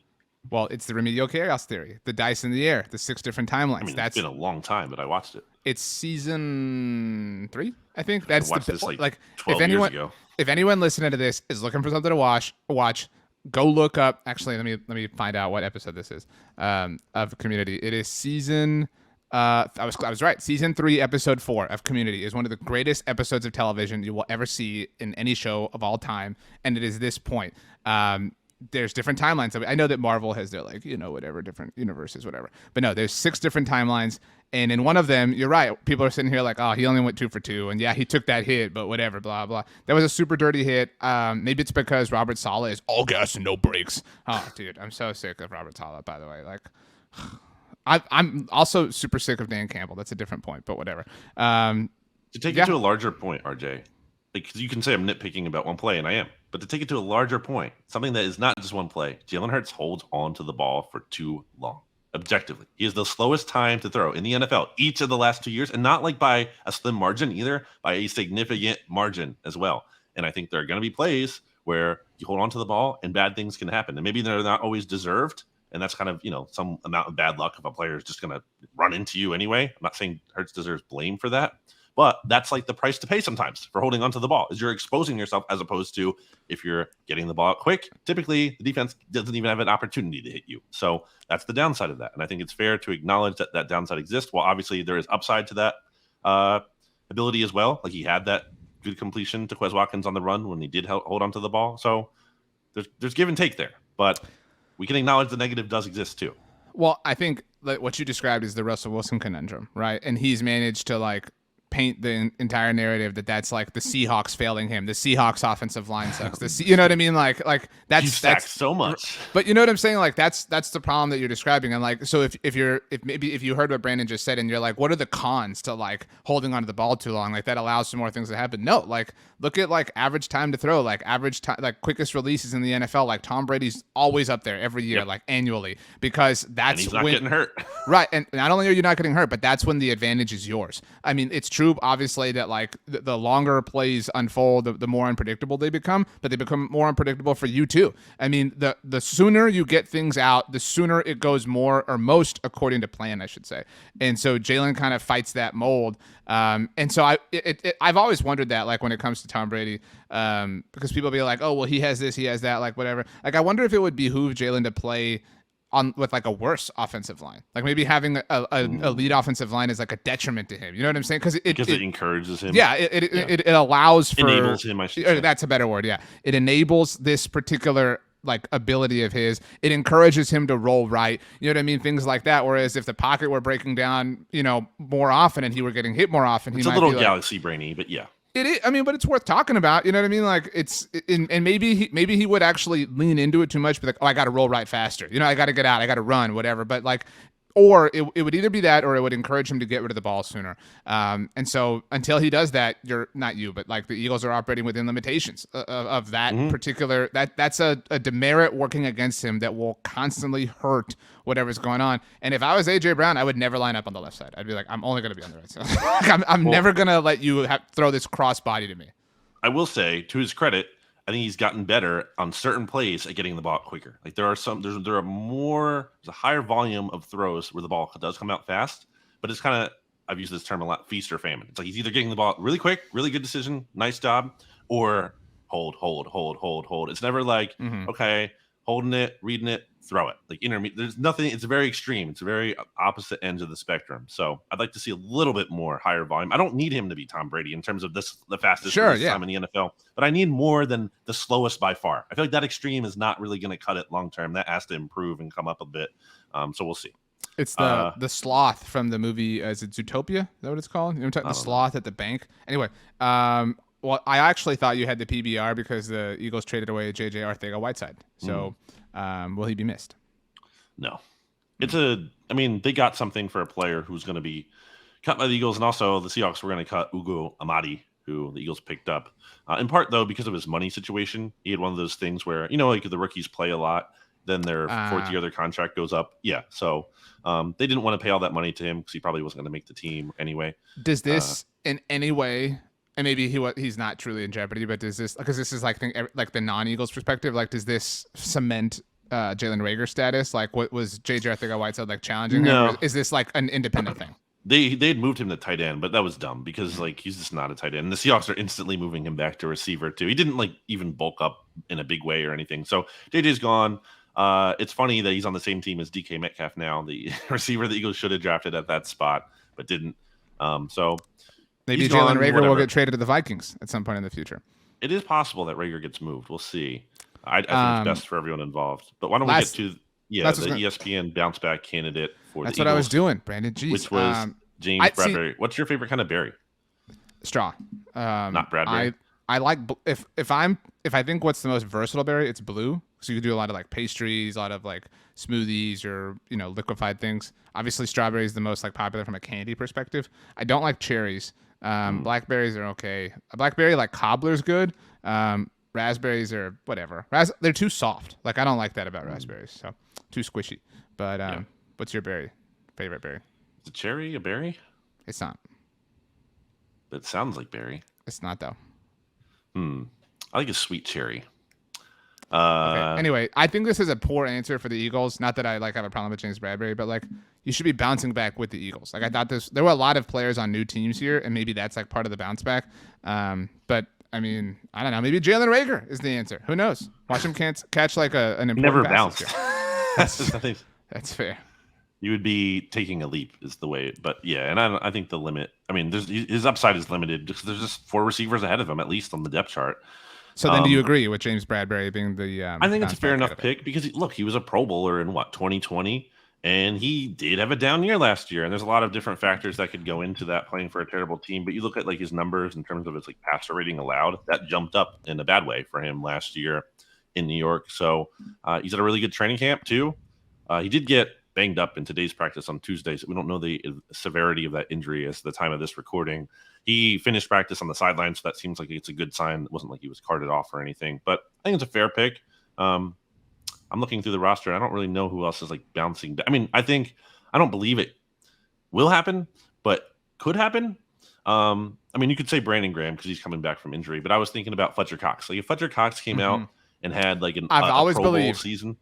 Well, it's the remedial chaos theory, the dice in the air, the 6 different timelines. I mean, it's been a long time, but I watched it. It's season 3, I think. That's I watched this like 12 if years ago. If anyone listening to this is looking for something to watch, go look up. Actually, let me find out what episode this is of Community. It is season. I was right. Season 3, episode 4 of Community is one of the greatest episodes of television you will ever see in any show of all time, and it is this point. There's different timelines. I know that Marvel has their whatever different universes, whatever. But no, there's 6 different timelines, and in one of them, you're right. People are sitting here like, oh, he only went 2 for 2, and yeah, he took that hit, but whatever, blah blah. That was a super dirty hit. Maybe it's because Robert Saleh is all gas and no brakes. Oh, dude, I'm so sick of Robert Saleh. By the way, like. I'm also super sick of Dan Campbell. That's a different point, but whatever. To take it to a larger point, RJ, because you can say I'm nitpicking about one play, and I am. But to take it to a larger point, something that is not just one play, Jalen Hurts holds on to the ball for too long. Objectively, he is the slowest time to throw in the NFL each of the last 2 years, and not like by a slim margin either, by a significant margin as well. And I think there are going to be plays where you hold on to the ball and bad things can happen, and maybe they're not always deserved. And that's kind of, some amount of bad luck if a player is just going to run into you anyway. I'm not saying Hurts deserves blame for that, but that's like the price to pay sometimes for holding onto the ball is you're exposing yourself, as opposed to if you're getting the ball out quick, typically the defense doesn't even have an opportunity to hit you. So that's the downside of that. And I think it's fair to acknowledge that that downside exists. While obviously there is upside to that ability as well. Like he had that good completion to Quez Watkins on the run when he did hold onto the ball. So there's give and take there, but we can acknowledge the negative does exist too. Well, I think what you described is the Russell Wilson conundrum, right? And he's managed to paint the entire narrative that's like the Seahawks failing him. The Seahawks offensive line sucks. You know what I mean? Like that's so much. But you know what I'm saying? Like that's the problem that you're describing. And so if you heard what Brandon just said and you're like, what are the cons to holding onto the ball too long? Like that allows some more things to happen. No, look at average time to throw, average time, quickest releases in the NFL. Like Tom Brady's always up there every year, annually, because that's and he's not getting hurt. Right. And not only are you not getting hurt, but that's when the advantage is yours. I mean, it's true, obviously, that the longer plays unfold, the more unpredictable they become, but they become more unpredictable for you too. I mean, the sooner you get things out, the sooner it goes more or most according to plan, I should say. And so Jalen kind of fights that mold. And so I've always wondered that, when it comes to Tom Brady, because people be like, oh, well, he has this, he has that, whatever. I wonder if it would behoove Jalen to play with a worse offensive line, maybe having a lead offensive line is a detriment to him. You know what I'm saying? Because it encourages him. Yeah, it allows for enables him. I should say. That's a better word. Yeah, it enables this particular ability of his. It encourages him to roll right. You know what I mean? Things like that. Whereas if the pocket were breaking down, more often and he were getting hit more often, it's a little galaxy brainy, but yeah. It is, but it's worth talking about. You know what I mean? And maybe he would actually lean into it too much, be like, oh, I got to roll right faster. I got to get out. I got to run, whatever. But or it would either be that, or it would encourage him to get rid of the ball sooner. And so until he does that, you're not you, but the Eagles are operating within limitations of that particular. That's a demerit working against him that will constantly hurt whatever's going on. And if I was AJ Brown, I would never line up on the left side. I'd be like, I'm only going to be on the right side. I'm never going to let you throw this cross body to me. I will say, to his credit, I think he's gotten better on certain plays at getting the ball quicker. There's a higher volume of throws where the ball does come out fast, but it's kind of, I've used this term a lot, feast or famine. It's he's either getting the ball really quick, really good decision, nice job, or hold. It's never okay, holding it, reading it, throw it. Intermediate. There's nothing. It's very extreme. It's a very opposite ends of the spectrum. So I'd like to see a little bit more higher volume. I don't need him to be Tom Brady in terms of the fastest time in the NFL, but I need more than the slowest by far. I feel like that extreme is not really going to cut it long term. That has to improve and come up a bit. So we'll see. It's the sloth from the movie. Is it Zootopia? Is that what it's called? The sloth at the bank. Anyway, well, I actually thought you had the PBR because the Eagles traded away J.J. Arcega-Whiteside. So will he be missed? No. They got something for a player who's going to be cut by the Eagles, and also the Seahawks were going to cut Ugo Amadi, who the Eagles picked up. In part, though, because of his money situation. He had one of those things where, the rookies play a lot, then their fourth year, their contract goes up. Yeah, so they didn't want to pay all that money to him because he probably wasn't going to make the team anyway. Does this in any way and maybe he's not truly in jeopardy, but does this, because this is like the non-Eagles perspective, like does this cement Jalen Reagor status? Like, what was J.J. Arcega-Whiteside like challenging him? Or is this like an independent thing? They'd moved him to tight end, but that was dumb because like he's just not a tight end. And the Seahawks are instantly moving him back to receiver too. He didn't like even bulk up in a big way or anything. So JJ's gone. It's funny that he's on the same team as DK Metcalf now, the receiver the Eagles should have drafted at that spot, but didn't. So maybe Jalen Reagor will get traded to the Vikings at some point in the future. It is possible that Reagor gets moved. We'll see. I think it's best for everyone involved. But why don't we get to the ESPN bounce back candidate for the Eagles? That's what I was doing, Brandon. Jeez. Which was James Bradbury. What's your favorite kind of berry? Straw. Not Bradbury. I like if I think what's the most versatile berry, it's blue. So you can do a lot of like pastries, a lot of like smoothies or liquefied things. Obviously, strawberry is the most like popular from a candy perspective. I don't like cherries. Blackberries are okay. A blackberry like cobbler's good. Raspberries are whatever. They're too soft. Like I don't like that about raspberries. So too squishy. But what's your favorite berry? Is a cherry a berry? It's not. It sounds like berry. It's not though. I like a sweet cherry. Okay. Anyway, I think this is a poor answer for the Eagles. Not that I like have a problem with James Bradbury, but like you should be bouncing back with the Eagles. Like I thought there were a lot of players on new teams here, and maybe that's like part of the bounce back. But I mean, I don't know. Maybe Jalen Reagor is the answer. Who knows? Watch him catch like an important never pass bounce. That's fair. You would be taking a leap is the way. But yeah, and I think the limit. I mean, his upside is limited because there's just 4 receivers ahead of him at least on the depth chart. So then, do you agree with James Bradbury being the? I think it's a fair enough pick because he was a Pro Bowler in 2020, and he did have a down year last year. And there's a lot of different factors that could go into that playing for a terrible team. But you look at like his numbers in terms of his like passer rating allowed, that jumped up in a bad way for him last year in New York. So he's at a really good training camp too. He did get banged up in today's practice on Tuesday, so we don't know the severity of that injury as the time of this recording. He finished practice on the sideline, so that seems like it's a good sign. It wasn't like he was carted off or anything, but I think it's a fair pick. I'm looking through the roster. I don't really know who else is like bouncing. I mean, I don't believe it will happen, but could happen. I mean, you could say Brandon Graham because he's coming back from injury, but I was thinking about Fletcher Cox. Like if Fletcher Cox came out and had like a Pro Bowl season,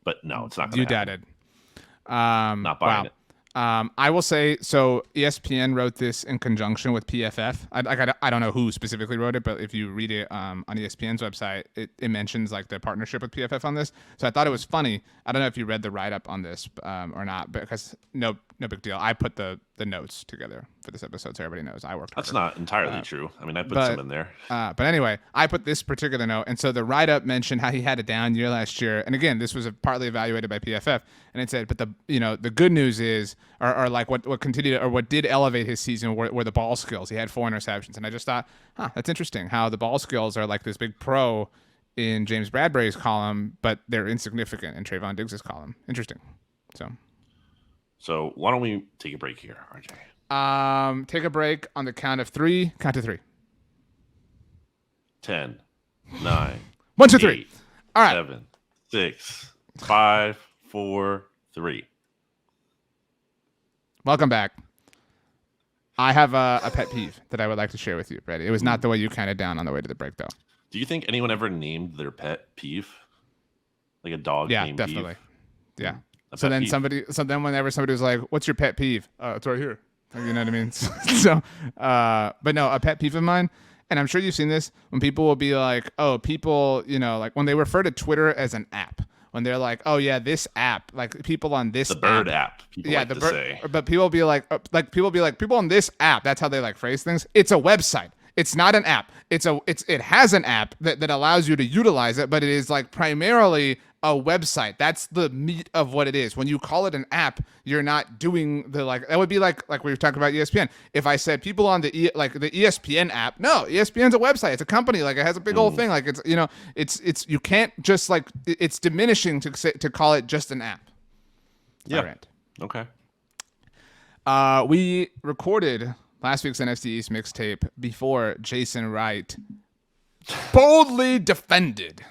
but no, it's not going to happen. Doubted. Not buying it. I will say, so ESPN wrote this in conjunction with PFF. I don't know who specifically wrote it, but if you read it on ESPN's website, it mentions like the partnership with PFF on this. So I thought it was funny. I don't know if you read the write-up on this or not, because no big deal. I put the notes together for this episode so everybody knows I worked harder. That's not entirely true. I mean, I put some in there. But anyway, I put this particular note. And so the write-up mentioned how he had a down year last year. And again, this was partly evaluated by PFF. And it said, but the good news is, or like what continued, or what did elevate his season were the ball skills. He had 4 interceptions. And I just thought, that's interesting how the ball skills are like this big pro in James Bradbury's column, but they're insignificant in Trayvon Diggs' column. Interesting. So why don't we take a break here, RJ? Take a break on the count of 3. Count to 3. 10, 9, 1, 2, 3. All right. 7, 6, 5, 4, 3. Welcome back. I have a pet peeve that I would like to share with you, Brady. It was not the way you counted down on the way to the break, though. Do you think anyone ever named their pet peeve? Like a dog named definitely. Peeve? Yeah. So then whenever somebody was like, "What's your pet peeve?" It's right here. You know what I mean? But no, a pet peeve of mine, and I'm sure you've seen this when people will be like, "Oh, people," like when they refer to Twitter as an app. When they're like, "Oh yeah, this app," like people on this the bird app. People like to say. But people will be like, people on this app. That's how they like phrase things. It's a website. It's not an app. It has an app that allows you to utilize it, but it is like primarily a website. That's the meat of what it is. When you call it an app, you're not doing the that would be like we were talking about ESPN. If I said people on the ESPN app, no, ESPN's a website. It's a company. Like it has a big old thing. Like it's you can't just like it's diminishing to call it just an app. Yeah. Okay. We recorded last week's NFC East mixtape before Jason Wright boldly defended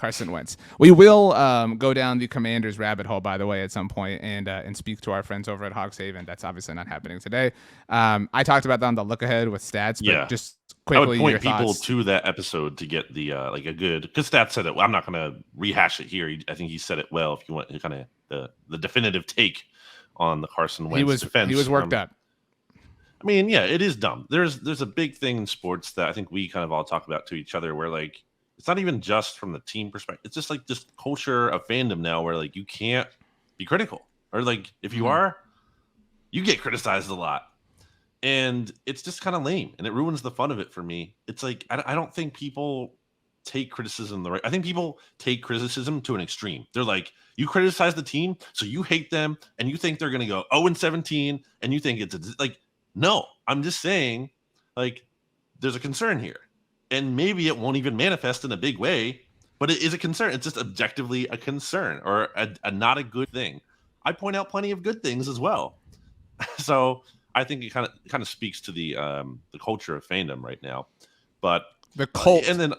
Carson Wentz. We will go down the Commanders rabbit hole, by the way, at some point and speak to our friends over at Hogshaven. That's obviously not happening today. I talked about that on the look ahead with stats, but just I would quickly, point your people thoughts. to that episode to get the like a good, because Stats said it. I'm not going to rehash it here. I think he said it well. If you want kind of the definitive take on the Carson Wentz defense, he was worked up. I mean, yeah, it is dumb. There's a big thing in sports that I think we kind of all talk about to each other, where like it's not even just from the team perspective. It's just like this culture of fandom now, where like you can't be critical, or like if you are, you get criticized a lot. And it's just kind of lame, and it ruins the fun of it for me. It's like I don't think people take criticism the right. I think people take criticism to an extreme. They're like, you criticize the team, so you hate them, and you think they're going to go 0-17, and you think it's like, no. I'm just saying, like, there's a concern here, and maybe it won't even manifest in a big way, but it is a concern. It's just objectively a concern, or a not a good thing. I point out plenty of good things as well. So I think it kind of speaks to the culture of fandom right now, but the cult, and then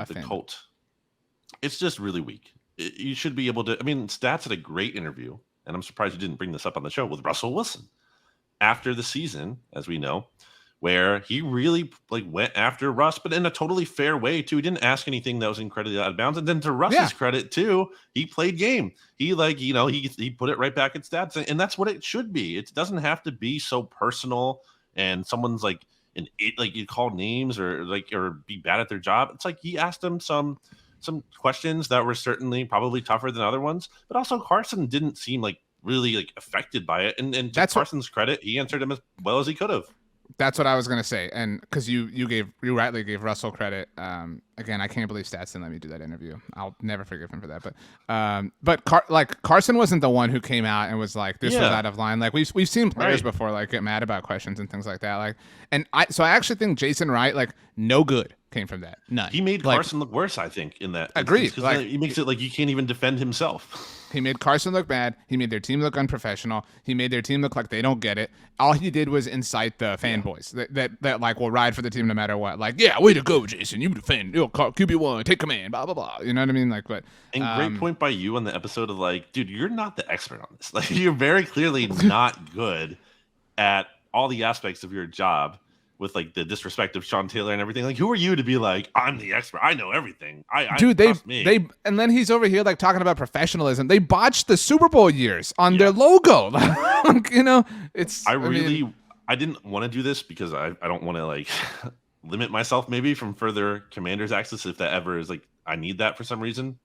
the cult. It's just really weak. You should be able to. I mean, Stats had a great interview, and I'm surprised you didn't bring this up on the show with Russell Wilson after the season, as we know, where he really like went after Russ, but in a totally fair way too. He didn't ask anything that was incredibly out of bounds. And then to Russ's credit too, he played game. He he put it right back at Stats, and that's what it should be. It doesn't have to be so personal, and someone's like like you call names or be bad at their job. It's like he asked him some questions that were certainly probably tougher than other ones, but also Carson didn't seem like really like affected by it. And to Carson's credit, he answered him as well as he could have. That's what I was gonna say, and because you rightly gave Russell credit. Again, I can't believe Stats didn't let me do that interview. I'll never forgive him for that. But Carson wasn't the one who came out and was like, "This was out of line." Like we've seen players before like get mad about questions and things like that. Like, I actually think Jason Wright, like, no good came from that. None. He made Carson look worse, I think, in that. Agreed. Like, he makes it like you can't even defend himself. He made Carson look bad. He made their team look unprofessional. He made their team look like they don't get it. All he did was incite the fanboys that like will ride for the team no matter what. Like, yeah, way to go, Jason. You defend. You'll QB1, take command, blah, blah, blah. You know what I mean? Like, but great point by you on the episode of like, dude, you're not the expert on this. Like, you're very clearly not good at all the aspects of your job. With like the disrespect of Sean Taylor and everything, like, who are you to be like, I'm the expert, I know everything? Dude, they and then he's over here like talking about professionalism. They botched the Super Bowl years on their logo. You know, it's. I didn't want to do this because I don't want to like limit myself maybe from further Commanders access if that ever is like I need that for some reason.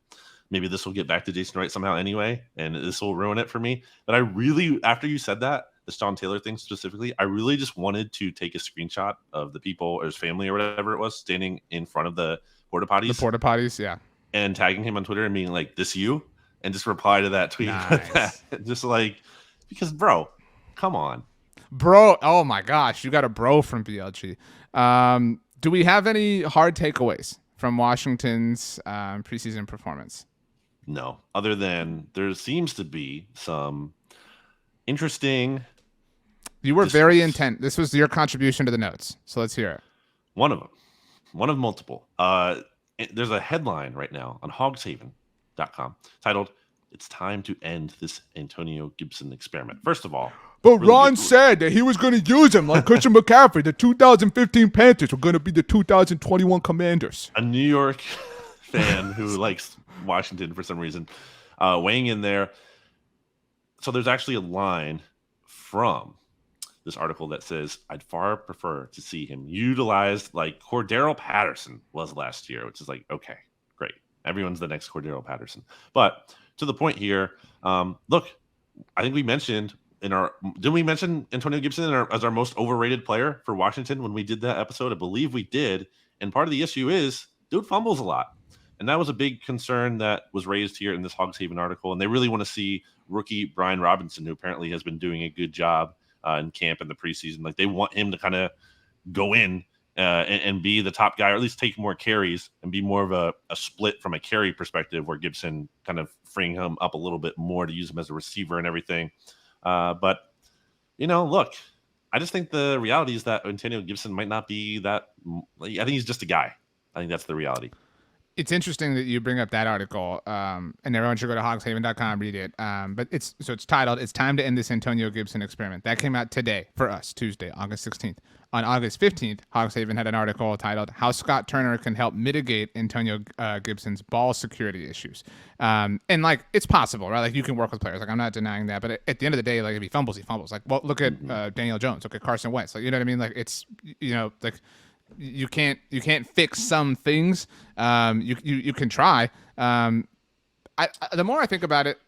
Maybe this will get back to Jason Wright somehow anyway, and this will ruin it for me. But I really, after you said that, the Sean Taylor thing specifically, I really just wanted to take a screenshot of the people or his family or whatever it was standing in front of the porta potties. The porta potties, yeah. And tagging him on Twitter and being like, "This you?" and just reply to that tweet with that. Just like, because bro, come on. Bro, oh my gosh, you got a bro from BLG. Do we have any hard takeaways from Washington's preseason performance? No, other than there seems to be some interesting. You were very intent. This was your contribution to the notes, so let's hear it. One of them, one of multiple. There's a headline right now on hogshaven.com titled, "It's time to end this Antonio Gibson experiment." First of all, but really Ron said that he was going to use him like Christian McCaffrey. The 2015 Panthers were going to be the 2021 Commanders. A New York fan who likes Washington for some reason, weighing in there. So there's actually a line from this article that says, "I'd far prefer to see him utilized like Cordero Patterson was last year," which is like, okay, great. Everyone's the next Cordero Patterson. But to the point here, look, I think we mentioned didn't we mention Antonio Gibson as our most overrated player for Washington when we did that episode? I believe we did. And part of the issue is dude fumbles a lot. And that was a big concern that was raised here in this Hogshaven article. And they really want to see rookie Brian Robinson, who apparently has been doing a good job in camp in the preseason. Like, they want him to kind of go in and be the top guy, or at least take more carries and be more of a split from a carry perspective, where Gibson kind of freeing him up a little bit more to use him as a receiver and everything. But, you know, look, I just think the reality is that Antonio Gibson might not be that. I think he's just a guy. I think that's the reality. It's interesting that you bring up that article, and everyone should go to hogshaven.com, read it. But it's titled "It's Time to End This Antonio Gibson Experiment." That came out today for us, Tuesday, August 16th. On August 15th, Hogshaven had an article titled "How Scott Turner Can Help Mitigate Antonio Gibson's Ball Security Issues." And like, it's possible, right? Like, you can work with players. Like, I'm not denying that. But at the end of the day, like, if he fumbles, he fumbles. Like, well, look at Daniel Jones. Look at Carson Wentz. Like, you know what I mean? Like, it's, like, you can't fix some things. You can try. The more I think about it,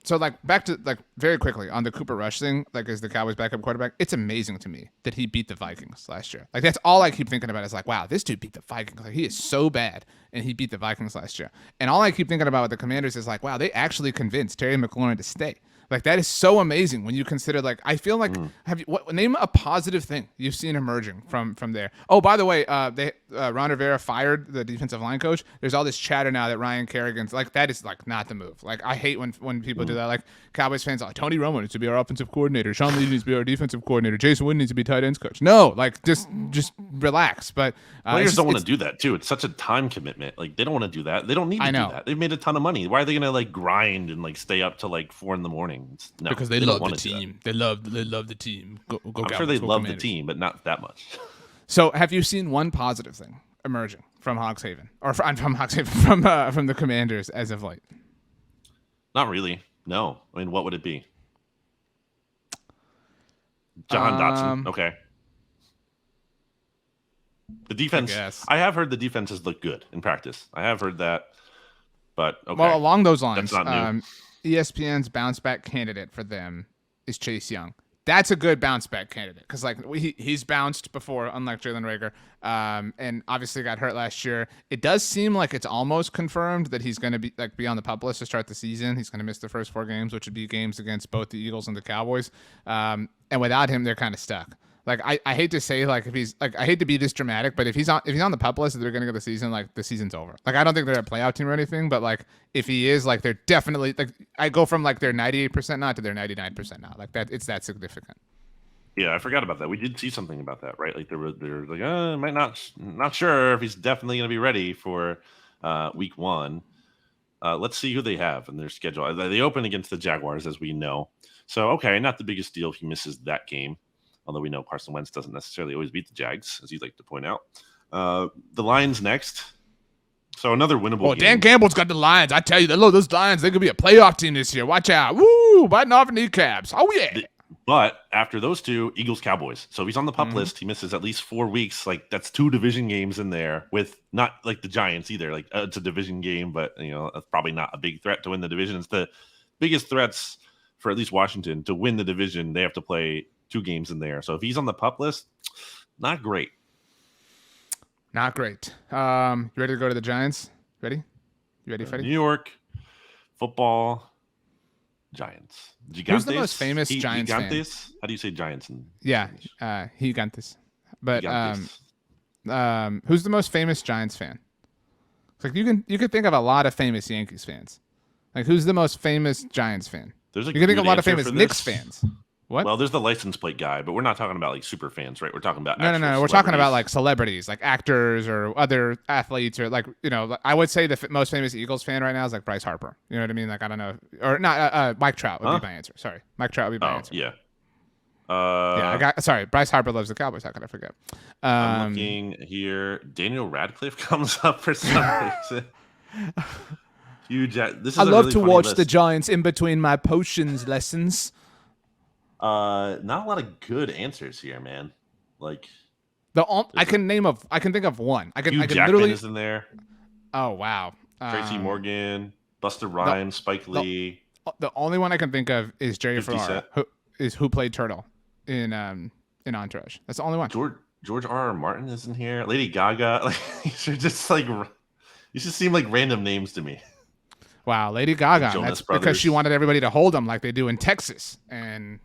so like, back to, like, very quickly on the Cooper Rush thing, like, as the Cowboys backup quarterback, it's amazing to me that he beat the Vikings last year. Like, that's all I keep thinking about is like, wow, this dude beat the Vikings. Like, he is so bad, and he beat the Vikings last year. And all I keep thinking about with the Commanders is like, wow, they actually convinced Terry McLaurin to stay. Like, that is so amazing when you consider, like, I feel like, name a positive thing you've seen emerging from there. Oh, by the way, Ron Rivera fired the defensive line coach. There's all this chatter now that Ryan Kerrigan's, like, that is, like, not the move. Like, I hate when people do that. Like, Cowboys fans are like, Tony Romo needs to be our offensive coordinator. Sean Lee needs to be our defensive coordinator. Jason Witten needs to be tight ends coach. No, like, just relax. But players don't want to do that too. It's such a time commitment. Like, they don't want to do that. They don't need to do that. They've made a ton of money. Why are they gonna, like, grind and, like, stay up till like 4 a.m? No, because they love the team. They love the team. Go I'm Cowboys, sure they love Commanders. the team, but not that much. So, have you seen one positive thing emerging from Hogshaven, or from Hogshaven, from the Commanders as of late? Not really. No. I mean, what would it be? John Dotson. Okay. The defense. I have heard the defense has looked good in practice. I have heard that, but okay. Well, along those lines, that's not new. ESPN's bounce back candidate for them is Chase Young. That's a good bounce back candidate because, like, he's bounced before, unlike Jalen Reagor, and obviously got hurt last year. It does seem like it's almost confirmed that he's going to be on the PUP list to start the season. He's going to miss the first 4 games, which would be games against both the Eagles and the Cowboys. And without him, they're kind of stuck. Like, I hate to say, like, if he's, like, I hate to be this dramatic, but if he's on the PUP list, they're gonna go the season, like, the season's over. Like, I don't think they're a playoff team or anything, but, like, if he is, like, they're definitely, like, I go from, like, their 98% now to their 99% now. Like, that, it's that significant. Yeah, I forgot about that. We did see something about that, right? Like, they're like, might not sure if he's definitely gonna be ready for week 1. Let's see who they have in their schedule. They open against the Jaguars, as we know. So, okay, not the biggest deal if he misses that game. Although we know Carson Wentz doesn't necessarily always beat the Jags, as you'd like to point out. The Lions next. So another winnable game. Dan Campbell's got the Lions. I tell you, those Lions, they could be a playoff team this year. Watch out. Woo! Biting off kneecaps. Oh, yeah. But after those 2, Eagles, Cowboys. So if he's on the PUP list, he misses at least 4 weeks. Like, that's 2 division games in there with not, like, the Giants either. Like, it's a division game, but, that's probably not a big threat to win the division. It's the biggest threats for at least Washington to win the division. They have to play 2 games in there. So if he's on the PUP list, not great. Not great. You ready to go to the Giants? Ready? You ready, Freddie? New York football Giants. Gigantes? Who's the most famous Giants fan? How do you say Giants in English? Gigantes. But Gigantes. Who's the most famous Giants fan? Like, you can think of a lot of famous Yankees fans. Like, who's the most famous Giants fan? You can think of a lot of famous Knicks fans. What? Well, there's the license plate guy, but we're not talking about, like, super fans, right? We're talking about no. We're talking about, like, celebrities, like actors or other athletes, or, like, I would say the most famous Eagles fan right now is, like, Bryce Harper. You know what I mean? Like, I don't know, or not. Mike Trout would be my answer. Sorry, Mike Trout would be my answer. Yeah. Bryce Harper loves the Cowboys. How could I forget? I'm looking here. Daniel Radcliffe comes up for some reason. Huge. This is I love really to funny watch list. the Giants in between my potions lessons. Not a lot of good answers here, man. Like, I can think of one. I can Jackman literally is in there. Oh, wow. Tracy Morgan, Buster Rhymes, Spike Lee. The only one I can think of is Jerry 50 Ferrara, who played Turtle in Entourage. That's the only one. George R.R. Martin is in here. Lady Gaga. Like, these are just, like, these just seem like random names to me. Wow, Lady Gaga. That's Brothers. because she wanted everybody to hold them like they do in Texas, and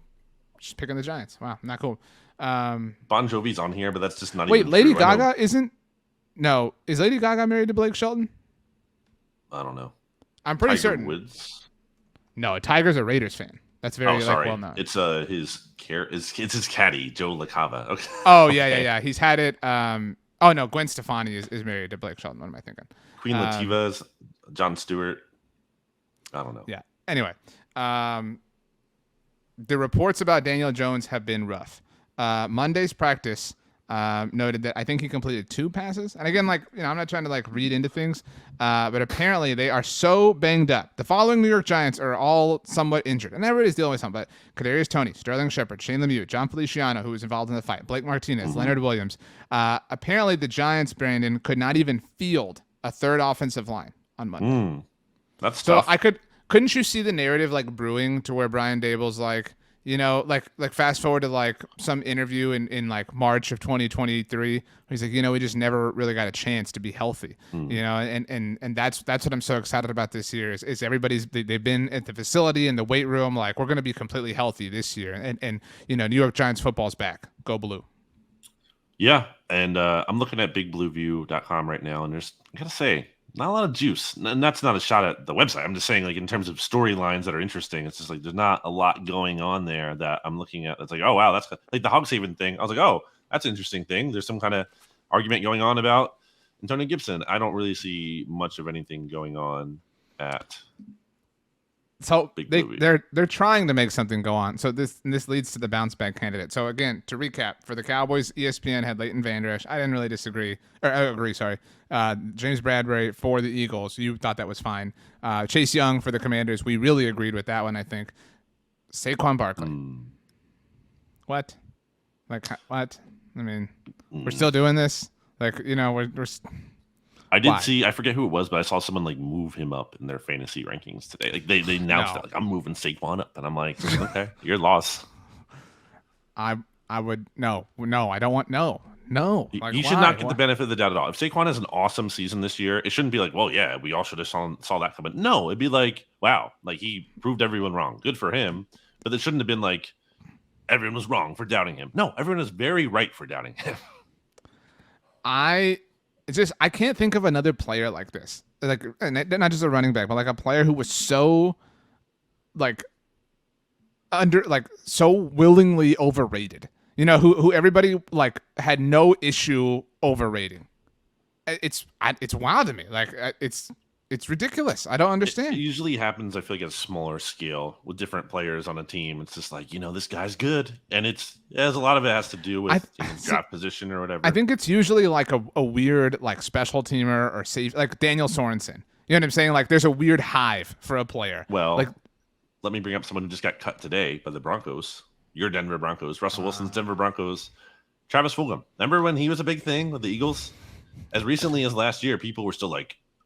she's picking the Giants. Wow, not cool. Bon Jovi's on here, but that's just not. Wait, even Lady true. Gaga isn't? No, is Lady Gaga married to Blake Shelton? I don't know. I'm pretty certain. Woods? No, Tiger's a Raiders fan. That's very well known. It's his caddy, Joe LaCava. Okay. Oh yeah. He's had it. Oh no, Gwen Stefani is married to Blake Shelton. What am I thinking? Queen Latifah's Jon Stewart. I don't know. Yeah. Anyway, the reports about Daniel Jones have been rough. Monday's practice noted that I think he completed 2 passes. And again, I'm not trying to read into things, but apparently they are so banged up. The following New York Giants are all somewhat injured, and everybody's dealing with something. But Kadarius Toney, Sterling Shepard, Shane Lemieux, John Feliciano, who was involved in the fight, Blake Martinez, Leonard Williams. Apparently the Giants, Brandon, could not even field a third offensive line on Monday. That's so tough. Couldn't you see the narrative brewing to where Brian Dable's fast forward to some interview in March of 2023, he's like, we just never really got a chance to be healthy, and that's what I'm so excited about this year is they've been at the facility and the weight room, we're going to be completely healthy this year, and New York Giants football's back, go blue. Yeah, and I'm looking at bigblueview.com right now, and I gotta say, not a lot of juice. And that's not a shot at the website. I'm just saying, in terms of storylines that are interesting, it's just there's not a lot going on there that I'm looking at. That's oh wow, that's like the Hogshaven thing. I was like, oh, that's an interesting thing. There's some kind of argument going on about Antonio Gibson. I don't really see much of anything going on at. So they're trying to make something go on. So this leads to the bounce back candidate. So again, to recap, for the Cowboys, ESPN had Leighton Vander Esch. I didn't really disagree, or I agree. Sorry, James Bradbury for the Eagles. You thought that was fine. Chase Young for the Commanders. We really agreed with that one. I think. Saquon Barkley. What? What? I mean, we're still doing this. We're I did see, I forget who it was, but I saw someone move him up in their fantasy rankings today. They announced that I'm moving Saquon up, and I'm like, okay, your loss. I would no, I don't want no. You should not get the benefit of the doubt at all. If Saquon has an awesome season this year, it shouldn't be well, yeah, we all should have saw that coming. No, it'd be wow, he proved everyone wrong. Good for him, but it shouldn't have been everyone was wrong for doubting him. No, everyone is very right for doubting him. I can't think of another player like this. And not just a running back, but a player who was so so willingly overrated. Who everybody had no issue overrating. It's wild to me. It's ridiculous. I don't understand. It usually happens, I feel at a smaller scale with different players on a team. It's just this guy's good. And as a lot of it has to do with draft position or whatever. I think it's usually a weird special teamer or safe, Daniel Sorensen. You know what I'm saying? There's a weird hive for a player. Well, let me bring up someone who just got cut today by the Broncos. Your Denver Broncos. Russell Wilson's Denver Broncos. Travis Fulgham. Remember when he was a big thing with the Eagles? As recently as last year, people were still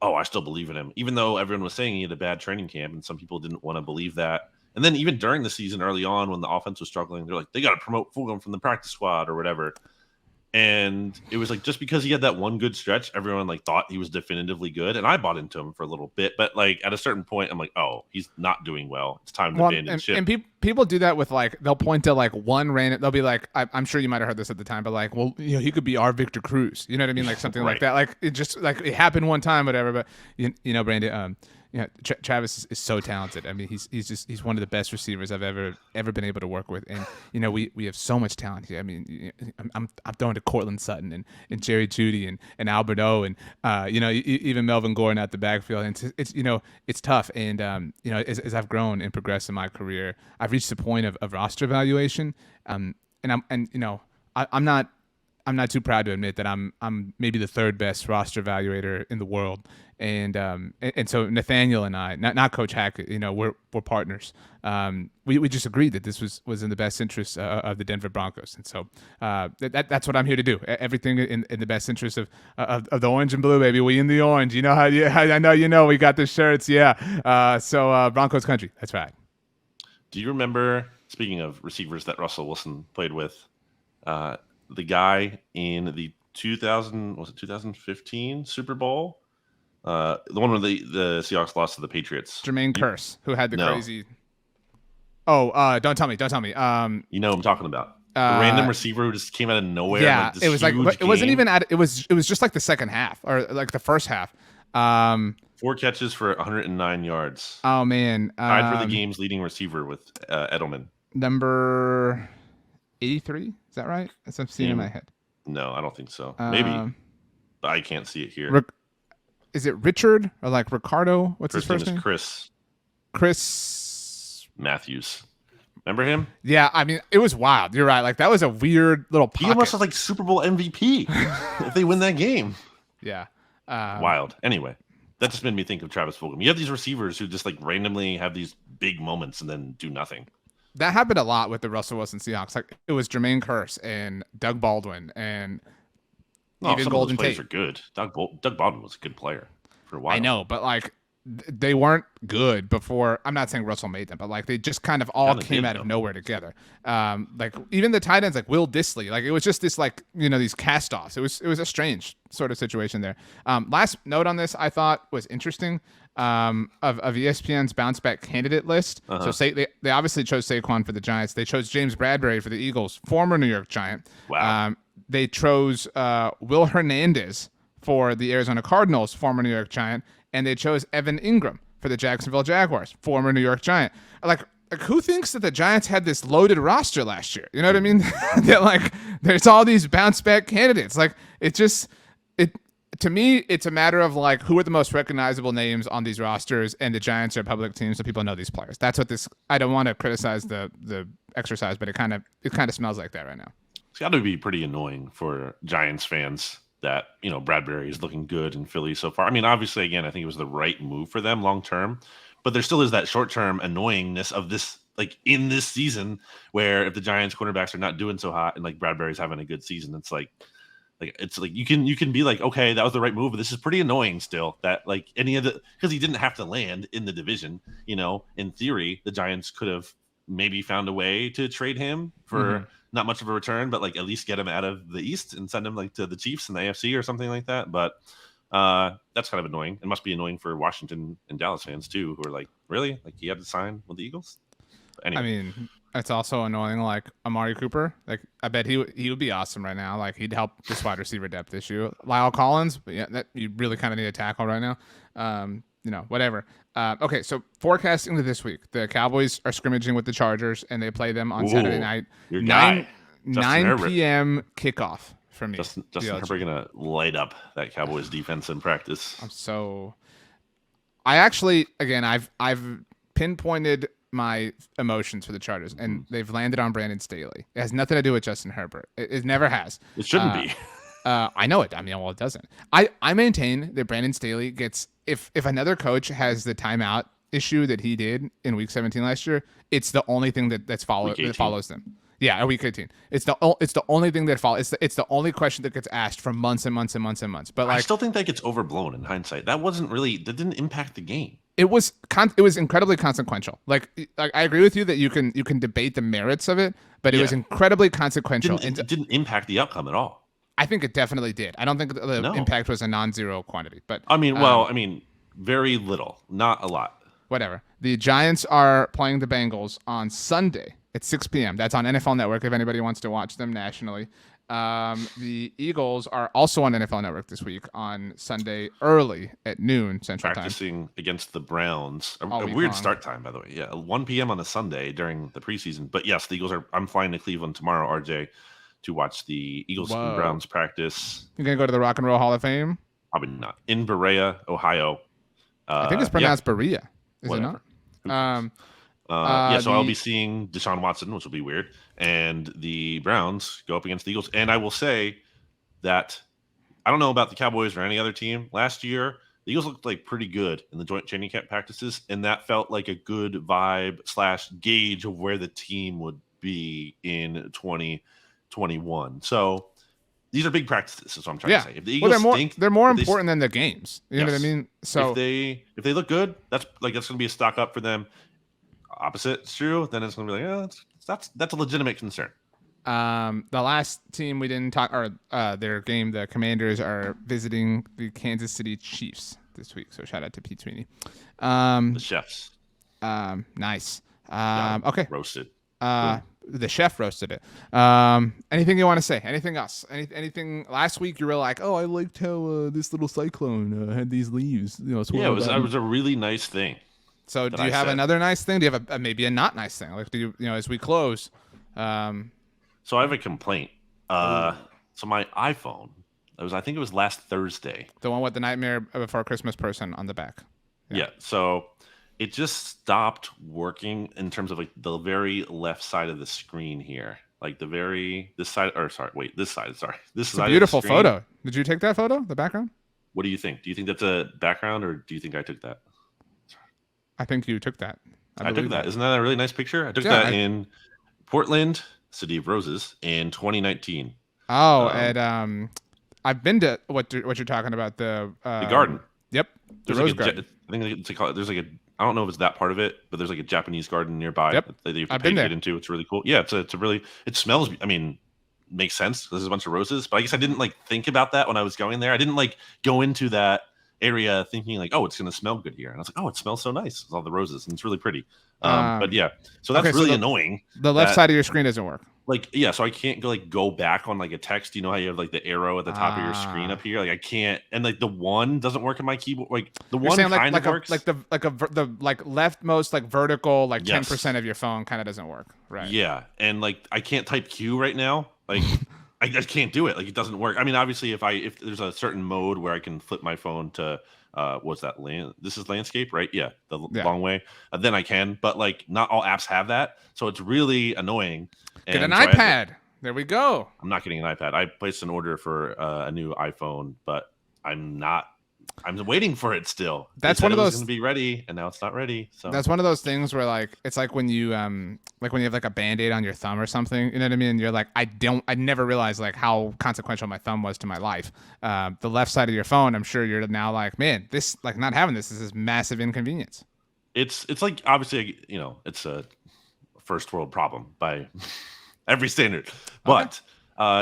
oh, I still believe in him, even though everyone was saying he had a bad training camp, and some people didn't want to believe that. And then even during the season, early on, when the offense was struggling, they're they got to promote Fulgham from the practice squad or whatever. And it was just because he had that one good stretch, everyone thought he was definitively good, and I bought into him for a little bit. But at a certain point, I'm oh, he's not doing well. It's time to abandon ship. And people do that with they'll point to one random. They'll be I'm sure you might have heard this at the time, but well, he could be our Victor Cruz. You know what I mean? Something right. Like that. It just it happened one time, whatever. But Brandon. Travis is so talented. I mean, he's one of the best receivers I've ever been able to work with, and we have so much talent here. I mean, I'm throwing to Cortland Sutton and Jerry Jeudy and Albert O and even Melvin Gordon out the backfield. And it's tough. And as I've grown and progressed in my career, I've reached the point of roster evaluation. I'm not too proud to admit that I'm maybe the third best roster evaluator in the world, and so Nathaniel and I, not Coach Hackett, we're partners. We just agreed that this was in the best interest of the Denver Broncos, and so that's what I'm here to do. Everything in the best interest of the orange and blue, baby. We in the orange. You know how? I know we got the shirts. Yeah. So Broncos country. That's right. Do you remember? Speaking of receivers that Russell Wilson played with. The guy in the 2015 Super Bowl, the one where the Seahawks lost to the Patriots. Jermaine Kearse, who had the crazy. Oh, don't tell me. You know what I'm talking about. The random receiver who just came out of nowhere. Yeah, it was it wasn't even it was just the second half or the first half. 4 catches for 109 yards. Oh man, tied for the game's leading receiver with Edelman. Number 83. Is that right? That's what I'm seeing in my head. No, I don't think so. Maybe, Um, but I can't see it here. is it Richard or like Ricardo? What's his first name name? is Chris Chris Matthews. Remember him? Yeah, I mean, it was wild. You're right. Like that was a weird little pocket. He almost was like Super Bowl MVP if they win that game. Yeah. Wild. Anyway, that just made me think of Travis Fulgham. You have these receivers who just like randomly have these big moments and then do nothing. That happened a lot with the Russell Wilson Seahawks. Like it was Jermaine Kearse and Doug Baldwin and even some Golden of those players Tate. are good. Doug Baldwin was a good player for a while. I know, but like they weren't good before. I'm not saying Russell made them, but like they just kind of all came out of nowhere together. Like even the tight ends, like Will Dissly, like it was just this like these cast-offs. It was a strange sort of situation there. Last note on this I thought was interesting. Of ESPN's bounce back candidate list. So they obviously chose Saquon for the Giants. They chose James Bradbury for the Eagles, former New York Giant. Wow. They chose Will Hernandez for the Arizona Cardinals, former New York Giant, and they chose Evan Ingram for the Jacksonville Jaguars, former New York Giant. Like who thinks that the Giants had this loaded roster last year? You know what I mean? That like there's all these bounce back candidates. Like to me, it's a matter of like who are the most recognizable names on these rosters, and the Giants are a public team, so people know these players. That's what this. I don't want to criticize the exercise, but it kind of smells like that right now. It's got to be pretty annoying for Giants fans that Bradbury is looking good in Philly so far. I mean, obviously, again, I think it was the right move for them long term, but there still is that short term annoyingness of this, like in this season, where if the Giants cornerbacks are not doing so hot and like Bradbury's having a good season, it's like you can be like, okay, that was the right move, but this is pretty annoying still that like because he didn't have to land in the division. In theory, the Giants could have maybe found a way to trade him for not much of a return, but like at least get him out of the East and send him like to the Chiefs in the AFC or something like that. But that's kind of annoying. It must be annoying for Washington and Dallas fans too, who are like, really? Like he had to sign with the Eagles? Anyway. I mean, it's also annoying. Like Amari Cooper, like I bet he would be awesome right now. Like he'd help this wide receiver depth issue. Lyle Collins, but yeah, that you really kind of need a tackle right now. Whatever. Okay, so forecasting to this week, the Cowboys are scrimmaging with the Chargers, and they play them on Saturday night. Your guy, 9 p.m. kickoff for me. Justin Herbert gonna light up that Cowboys defense in practice. I actually, again, I've pinpointed my emotions for the Chargers, and they've landed on Brandon Staley. It has nothing to do with Justin Herbert. It never has. It shouldn't be. I know it. I mean, well, it doesn't. I maintain that Brandon Staley gets if another coach has the timeout issue that he did in Week 17 last year, it's the only thing that follows them. Yeah, Week 18. It's the only thing that follows. It's the only question that gets asked for months and months and months and months. But like, I still think that gets overblown in hindsight. That didn't impact the game. It was incredibly consequential. Like I agree with you that you can debate the merits of it, but it was incredibly consequential. It didn't impact the outcome at all. I think it definitely did. I don't think the impact was a non-zero quantity, but I mean, very little, not a lot. Whatever. The Giants are playing the Bengals on Sunday at 6 p.m. That's on NFL Network if anybody wants to watch them nationally. The Eagles are also on NFL Network this week on Sunday early at noon Central Time. Practicing against the Browns. A weird start time, by the way. Yeah, 1 p.m. on a Sunday during the preseason. But yes, the Eagles I'm flying to Cleveland tomorrow, RJ, to watch the Eagles and Browns practice. You're going to go to the Rock and Roll Hall of Fame? Probably not. In Berea, Ohio. I think it's pronounced Berea. Is it not? So I'll be seeing Deshaun Watson, which will be weird, and the Browns go up against the Eagles. And I will say that I don't know about the Cowboys or any other team. Last year, the Eagles looked like pretty good in the joint training camp practices, and that felt like a good vibe / gauge of where the team would be in 2021. So these are big practices, is what I'm trying to say. If the Eagles they're more important than the games. You know what I mean? So if they look good, that's going to be a stock up for them. Opposite is true, then it's going to be like, that's a legitimate concern. The last team we didn't talk, or their game, the Commanders are visiting the Kansas City Chiefs this week. So shout out to Pete Sweeney. The chefs. Nice. Okay. Roasted. The chef roasted it. Anything you want to say? Anything else? Anything? Last week you were like, "Oh, I liked how this little cyclone had these leaves." It was a really nice thing. So, do you have another nice thing? Do you have maybe a not nice thing? Like, do you as we close? So I have a complaint. So So my iPhone, I think it was last Thursday. The one with the Nightmare Before Christmas person on the back. Yeah. So it just stopped working in terms of like the very left side of the screen here. Like this side, this side, sorry. This It's a side beautiful of the screen. photo. Did you take that photo, the background? What do you think? Do you think that's a background or do you think I took that? I think you took that. I took that. Isn't that a really nice picture? I took that in Portland, City of Roses, in 2019. Oh, I've been to what you're talking about, the garden. Yep. The There's rose like garden. I think it's called. There's like I don't know if it's that part of it, but there's like a Japanese garden nearby. Yep. That you have to I've pay been to there. get into. It's really cool. Yeah, it's a really. It smells. I mean, makes sense. There's a bunch of roses, but I guess I didn't like think about that when I was going there. I didn't like go into that area thinking like, oh, it's gonna smell good here, and I was like, oh, it smells so nice with all the roses, and it's really pretty. But yeah, so that's really annoying. The left side of your screen doesn't work. Like, yeah, so I can't go back on like a text. You know how you have like the arrow at the top of your screen up here? Like I can't, and like the one doesn't work in my keyboard. Like the one kind of works. Like the leftmost like vertical like 10% of your phone kind of doesn't work, right? Yeah, and like I can't type Q right now. Like I just can't do it. Like it doesn't work. I mean, obviously, if there's a certain mode where I can flip my phone to what's that this is landscape, right? Yeah, the long way. Then I can, but like not all apps have that, so it's really annoying. Get an iPad. There we go. I'm not getting an iPad. I placed an order for a new iPhone, but I'm waiting for it still. That's one of those. It's going to be ready, and now it's not ready. So that's one of those things where like it's like when you have like a Band-Aid on your thumb or something. You know what I mean? You're like, I never realized like how consequential my thumb was to my life. The left side of your phone, I'm sure you're now like, man, this like not having this is massive inconvenience. It's like obviously it's a first world problem by every standard, but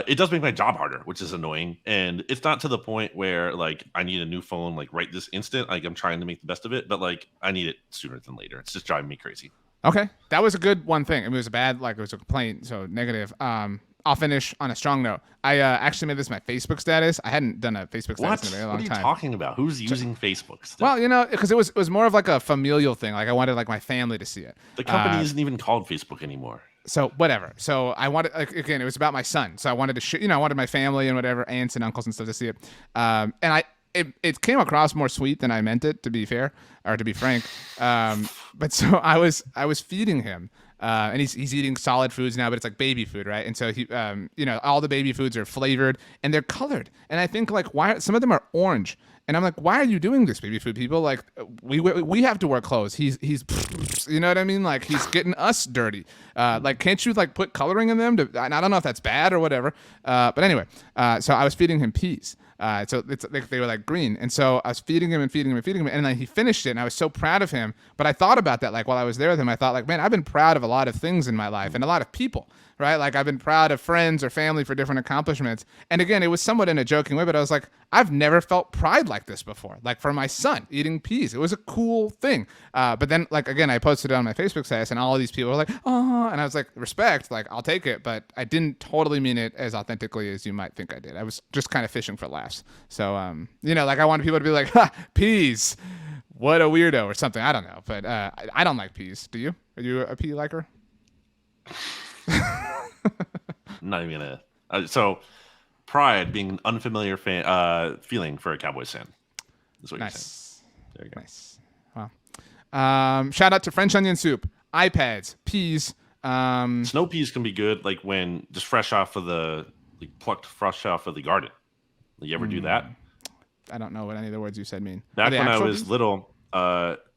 it does make my job harder, which is annoying. And it's not to the point where like I need a new phone like right this instant. Like I'm trying to make the best of it, but like I need it sooner than later. It's just driving me crazy. Okay, that was a good one thing. It was a bad, like it was a complaint, so negative. I'll finish on a strong note. I actually made this my Facebook status. I hadn't done a Facebook status in a very long time. What are you talking about? Who's using Facebook still? Well, because it was more of like a familial thing. Like I wanted like my family to see it. The company isn't even called Facebook anymore. So whatever. So I wanted, like, again, it was about my son. So I wanted to, I wanted my family and whatever, aunts and uncles and stuff to see it. And it came across more sweet than I meant it, to be fair, or to be frank. But so I was feeding him, and he's eating solid foods now, but it's like baby food, right? And so he, all the baby foods are flavored and they're colored. And I think like, why some of them are orange. And I'm like, why are you doing this, baby food people? Like, we have to wear clothes. He's, you know what I mean? Like, he's getting us dirty. Like, can't you like put coloring in them? And I don't know if that's bad or whatever. But anyway, so I was feeding him peas. So it's like they were like green, and so I was feeding him, and then he finished it, and I was so proud of him. But I thought about that, like while I was there with him, I thought like, man, I've been proud of a lot of things in my life, and a lot of people, right? Like I've been proud of friends or family for different accomplishments. And again, it was somewhat in a joking way, but I was like, I've never felt pride like this before. Like for my son eating peas, it was a cool thing. But then like again, I posted it on my Facebook status, and all of these people were like, oh, and I was like, respect, like I'll take it, but I didn't totally mean it as authentically as you might think I did. I was just kind of fishing for laughs. So, like I wanted people to be like, ha, peas, what a weirdo or something. I don't know, but I don't like peas. Do you? Are you a pea liker? Not even gonna. So, pride being an unfamiliar feeling for a Cowboys fan. That's what you're saying. There you go. Nice. Wow. Shout out to French onion soup, iPads, peas. Snow peas can be good, like when just plucked fresh off of the garden. You ever do that? I don't know what any of the words you said mean. Back when I was little,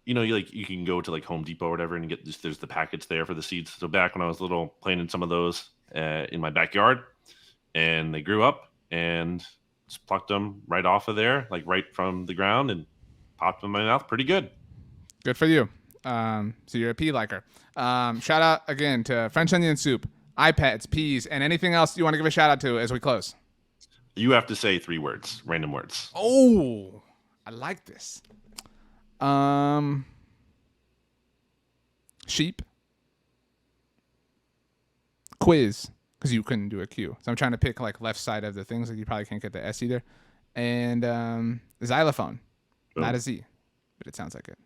you can go to like Home Depot or whatever and get there's the packets there for the seeds. So back when I was little, playing in some of those in my backyard, and they grew up and just plucked them right off of there, like right from the ground, and popped them in my mouth. Pretty good. Good for you. So you're a pea liker. Shout out again to French onion soup, iPads, peas, and anything else you want to give a shout out to as we close. You have to say 3 words, random words. Oh, I like this. Sheep. Quiz, because you couldn't do a Q. So I'm trying to pick like left side of the things. Like you probably can't get the S either. And xylophone, not a Z, but it sounds like it.